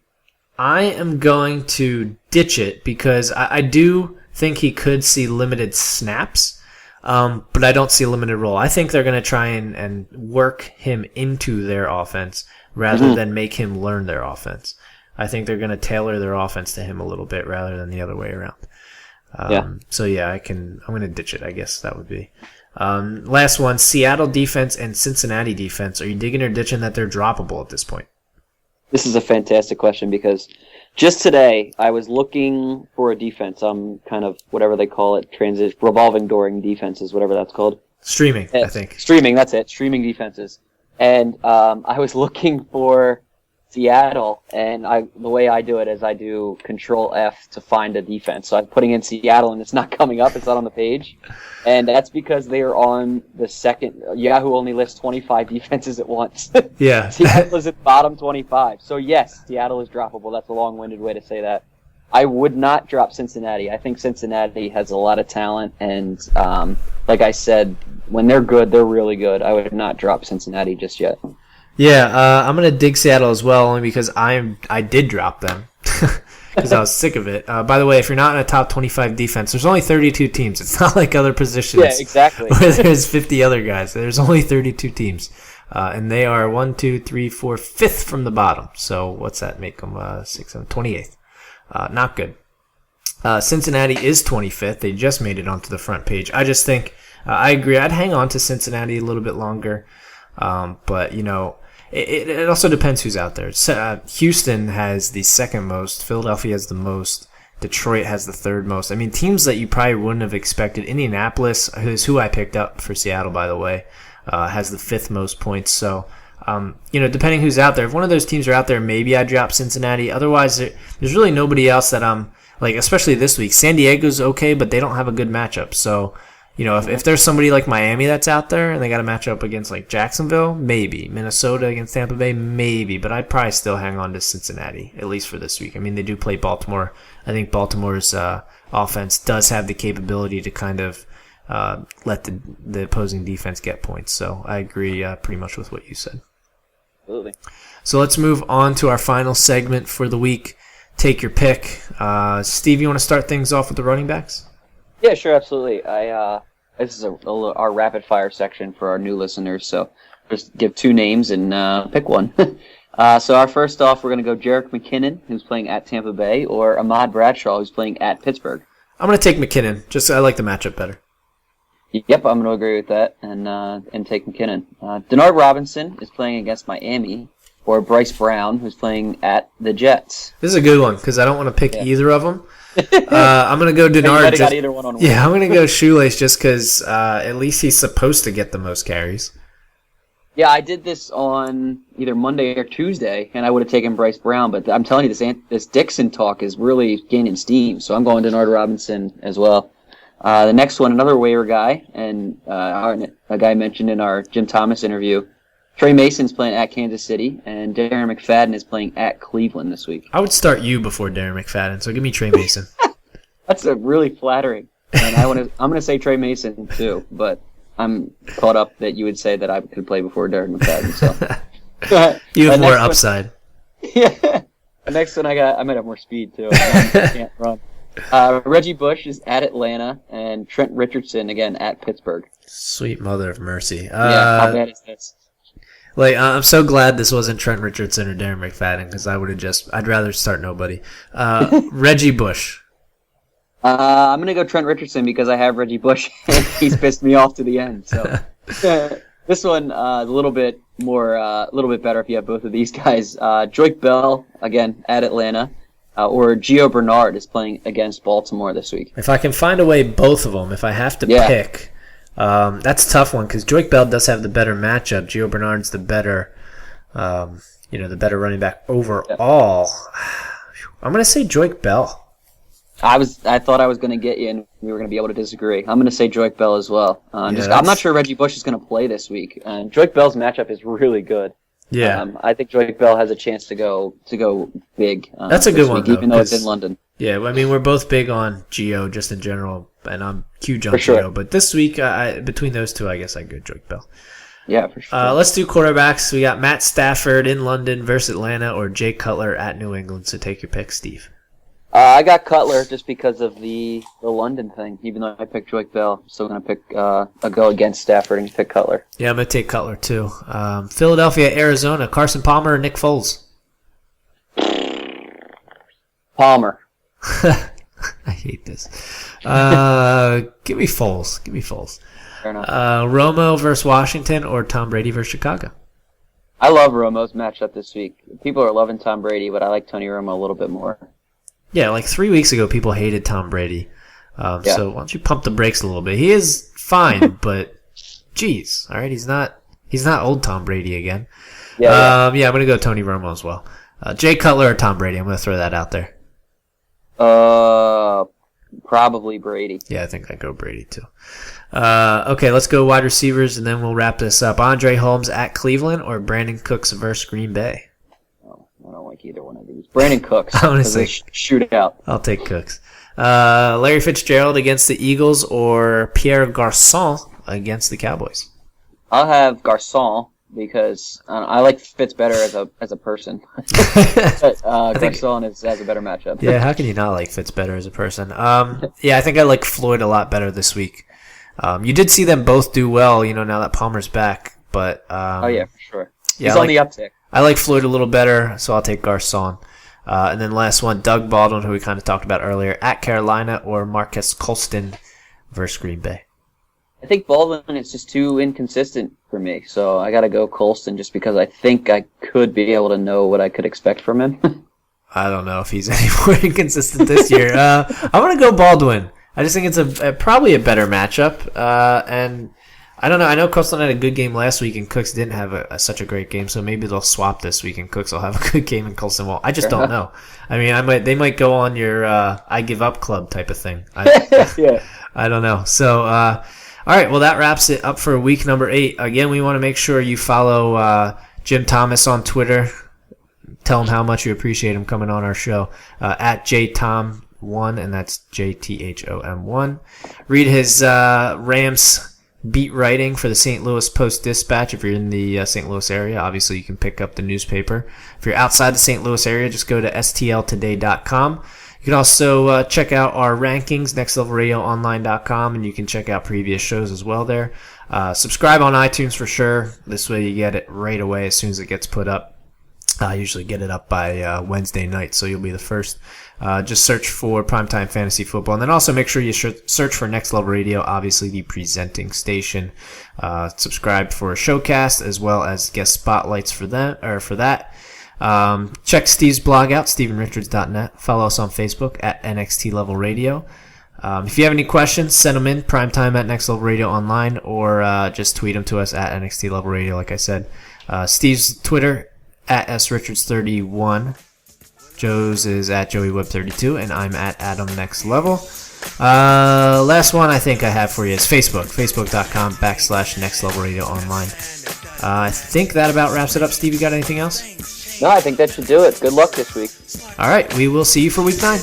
Speaker 3: I am going to ditch it because I do think he could see limited snaps, but I don't see a limited role. I think they're going to try and work him into their offense rather than make him learn their offense. I think they're going to tailor their offense to him a little bit rather than the other way around. So yeah, I'm going to ditch it, I guess that would be. Last one, Seattle defense and Cincinnati defense. Are you digging or ditching that they're droppable at this point?
Speaker 4: This is a fantastic question because just today I was looking for a defense. Kind of whatever they call it, revolving dooring defenses, whatever that's called.
Speaker 3: Streaming, I think.
Speaker 4: Streaming, that's it. Streaming defenses. And I was looking for Seattle, and the way I do it is I do Control F to find a defense. So I'm putting in Seattle, and it's not coming up. It's not on the page. And that's because they are on the second. Yahoo only lists 25 defenses at once.
Speaker 3: Yeah.
Speaker 4: Seattle is at bottom 25. So yes, Seattle is droppable. That's a long-winded way to say that. I would not drop Cincinnati. I think Cincinnati has a lot of talent, and like I said, when they're good, they're really good. I would not drop Cincinnati just yet.
Speaker 3: Yeah, I'm going to dig Seattle as well, only because I did drop them because I was sick of it. By the way, if you're not in a top 25 defense, there's only 32 teams. It's not like other positions.
Speaker 4: Yeah, exactly.
Speaker 3: Where there's 50 other guys. There's only 32 teams. And they are 1, 2, 3, 4, 5th from the bottom. So what's that make them? 6, 7, 28th. Not good. Cincinnati is 25th. They just made it onto the front page. I just think, I agree. I'd hang on to Cincinnati a little bit longer. But, it also depends who's out there. Houston has the second most. Philadelphia has the most. Detroit has the third most. I mean, teams that you probably wouldn't have expected. Indianapolis, who I picked up for Seattle, by the way, has the 5th most points. So, depending who's out there, if one of those teams are out there, maybe I drop Cincinnati. Otherwise, there's really nobody else that I'm like, especially this week. San Diego's okay, but they don't have a good matchup. So, if there's somebody like Miami that's out there and they got a matchup against like Jacksonville, maybe. Minnesota against Tampa Bay, maybe. But I'd probably still hang on to Cincinnati, at least for this week. I mean, they do play Baltimore. I think Baltimore's offense does have the capability to kind of let the opposing defense get points. So I agree pretty much with what you said.
Speaker 4: Absolutely.
Speaker 3: So let's move on to our final segment for the week. Take your pick. Steve, you want to start things off with the running backs?
Speaker 4: Yeah, sure, absolutely. This is our rapid fire section for our new listeners, so just give 2 names and pick one. So our first off, we're going to go Jerick McKinnon, who's playing at Tampa Bay, or Ahmad Bradshaw, who's playing at Pittsburgh. I
Speaker 3: I'm going to take McKinnon. I like the matchup better.
Speaker 4: Yep, I'm going to agree with that and take McKinnon. Denard Robinson is playing against Miami, or Bryce Brown, who's playing at the Jets.
Speaker 3: This is a good one because I don't want to pick either of them. I'm going to go Denard.
Speaker 4: Got either one on one.
Speaker 3: Yeah, I'm going to go Shoelace just because at least he's supposed to get the most carries.
Speaker 4: Yeah, I did this on either Monday or Tuesday, and I would have taken Bryce Brown, but I'm telling you, this Dixon talk is really gaining steam, so I'm going Denard Robinson as well. The next one, another waiver guy, and a guy mentioned in our Jim Thomas interview, Trey Mason's playing at Kansas City, and Darren McFadden is playing at Cleveland this week.
Speaker 3: I would start you before Darren McFadden, so give me Trey Mason.
Speaker 4: That's a really flattering. And I'm going to say Trey Mason too, but I'm caught up that you would say that I could play before Derek McFadden. So
Speaker 3: You have more upside.
Speaker 4: Yeah. The next one I might have more speed too. I can't run. Reggie Bush is at Atlanta, and Trent Richardson again at Pittsburgh.
Speaker 3: Sweet mother of mercy.
Speaker 4: Yeah, how bad is this?
Speaker 3: Like, I'm so glad this wasn't Trent Richardson or Darren McFadden, because I'd rather start nobody. Reggie Bush.
Speaker 4: I'm gonna go Trent Richardson because I have Reggie Bush, and he's pissed me off to the end. So this one a little bit better if you have both of these guys. Joique Bell again at Atlanta, or Gio Bernard is playing against Baltimore this week.
Speaker 3: If I can find a way, both of them. If I have to pick. That's a tough one because Joique Bell does have the better matchup. Gio Bernard's the better, the better running back overall. I'm gonna say Joique Bell.
Speaker 4: I thought I was gonna get you, and we were gonna be able to disagree. I'm gonna say Joique Bell as well. I'm not sure Reggie Bush is gonna play this week. And Joique Bell's matchup is really good.
Speaker 3: Yeah,
Speaker 4: I think Joique Bell has a chance to go big.
Speaker 3: That's a good one,
Speaker 4: even though it's in London.
Speaker 3: Yeah, I mean we're both big on Gio just in general, and I'm huge on
Speaker 4: sure.
Speaker 3: Gio. But this week, between those two, I guess I go Joique Bell.
Speaker 4: Yeah, for sure.
Speaker 3: Let's do quarterbacks. We got Matt Stafford in London versus Atlanta, or Jay Cutler at New England. So take your pick, Steve.
Speaker 4: I got Cutler just because of the London thing. Even though I picked Joique Bell, I'm still going to pick a go against Stafford and pick Cutler.
Speaker 3: Yeah, I'm going to take Cutler too. Philadelphia, Arizona, Carson Palmer or Nick Foles?
Speaker 4: Palmer.
Speaker 3: I hate this. Give me Foles.
Speaker 4: Fair enough.
Speaker 3: Romo versus Washington or Tom Brady versus Chicago?
Speaker 4: I love Romo's matchup this week. People are loving Tom Brady, but I like Tony Romo a little bit more.
Speaker 3: Yeah, like 3 weeks ago, people hated Tom Brady. So why don't you pump the brakes a little bit? He is fine, but geez, all right, he's not old Tom Brady again. Yeah, I'm gonna go Tony Romo as well. Jay Cutler or Tom Brady? I'm gonna throw that out there.
Speaker 4: Probably Brady.
Speaker 3: Yeah, I think I go Brady too. Okay, let's go wide receivers, and then we'll wrap this up. Andre Holmes at Cleveland or Brandon Cooks versus Green Bay?
Speaker 4: I don't like either one of these. Brandon Cooks.
Speaker 3: I'm gonna say
Speaker 4: shoot out.
Speaker 3: I'll take Cooks. Larry Fitzgerald against the Eagles or Pierre Garçon against the Cowboys?
Speaker 4: I'll have Garçon because I like Fitz better as a person. But, Garçon has a better matchup.
Speaker 3: Yeah, how can you not like Fitz better as a person? Yeah, I think I like Floyd a lot better this week. You did see them both do well, now that Palmer's back. But
Speaker 4: oh yeah, for sure.
Speaker 3: Yeah,
Speaker 4: he's on the uptick.
Speaker 3: I like Floyd a little better, so I'll take Garçon. And then last one, Doug Baldwin, who we kind of talked about earlier, at Carolina or Marcus Colston versus Green Bay?
Speaker 4: I think Baldwin is just too inconsistent for me, so I got to go Colston just because I think I could be able to know what I could expect from him.
Speaker 3: I don't know if he's any more inconsistent this year. I'm going to go Baldwin. I just think it's probably a better matchup, and I don't know. I know Colston had a good game last week, and Cooks didn't have such a great game. So maybe they'll swap this week, and Cooks will have a good game, and Colston won't. I just don't know. I mean, they might go on your "I give up" club type of thing.
Speaker 4: Yeah.
Speaker 3: I don't know. So, all right. Well, that wraps it up for week number 8. Again, we want to make sure you follow Jim Thomas on Twitter. Tell him how much you appreciate him coming on our show at JTom1, and that's JTHOM1. Read his Rams beat writing for the St. Louis Post-Dispatch. If you're in the St. Louis area, obviously you can pick up the newspaper. If you're outside the St. Louis area, just go to stltoday.com. You can also check out our rankings, nextlevelradioonline.com, and you can check out previous shows as well there. Subscribe on iTunes for sure. This way you get it right away as soon as it gets put up. I usually get it up by Wednesday night, so you'll be the first. Just search for Primetime Fantasy Football, and then also make sure you search for Next Level Radio, obviously the presenting station. Subscribe for a showcast as well as guest spotlights for that. Check Steve's blog out, StephenRichards.net. Follow us on Facebook at NXT Level Radio. If you have any questions, send them in, primetime at Next Level Radio Online, or just tweet them to us at NXT Level Radio, like I said. Steve's Twitter, at SRichards31. Joe's is at JoeyWeb32, and I'm at AdamNextLevel. Last one I think I have for you is Facebook, facebook.com/Next Level Radio Online. I think that about wraps it up. Steve, you got anything else?
Speaker 4: No, I think that should do it. Good luck this week.
Speaker 3: All right, we will see you for week 9.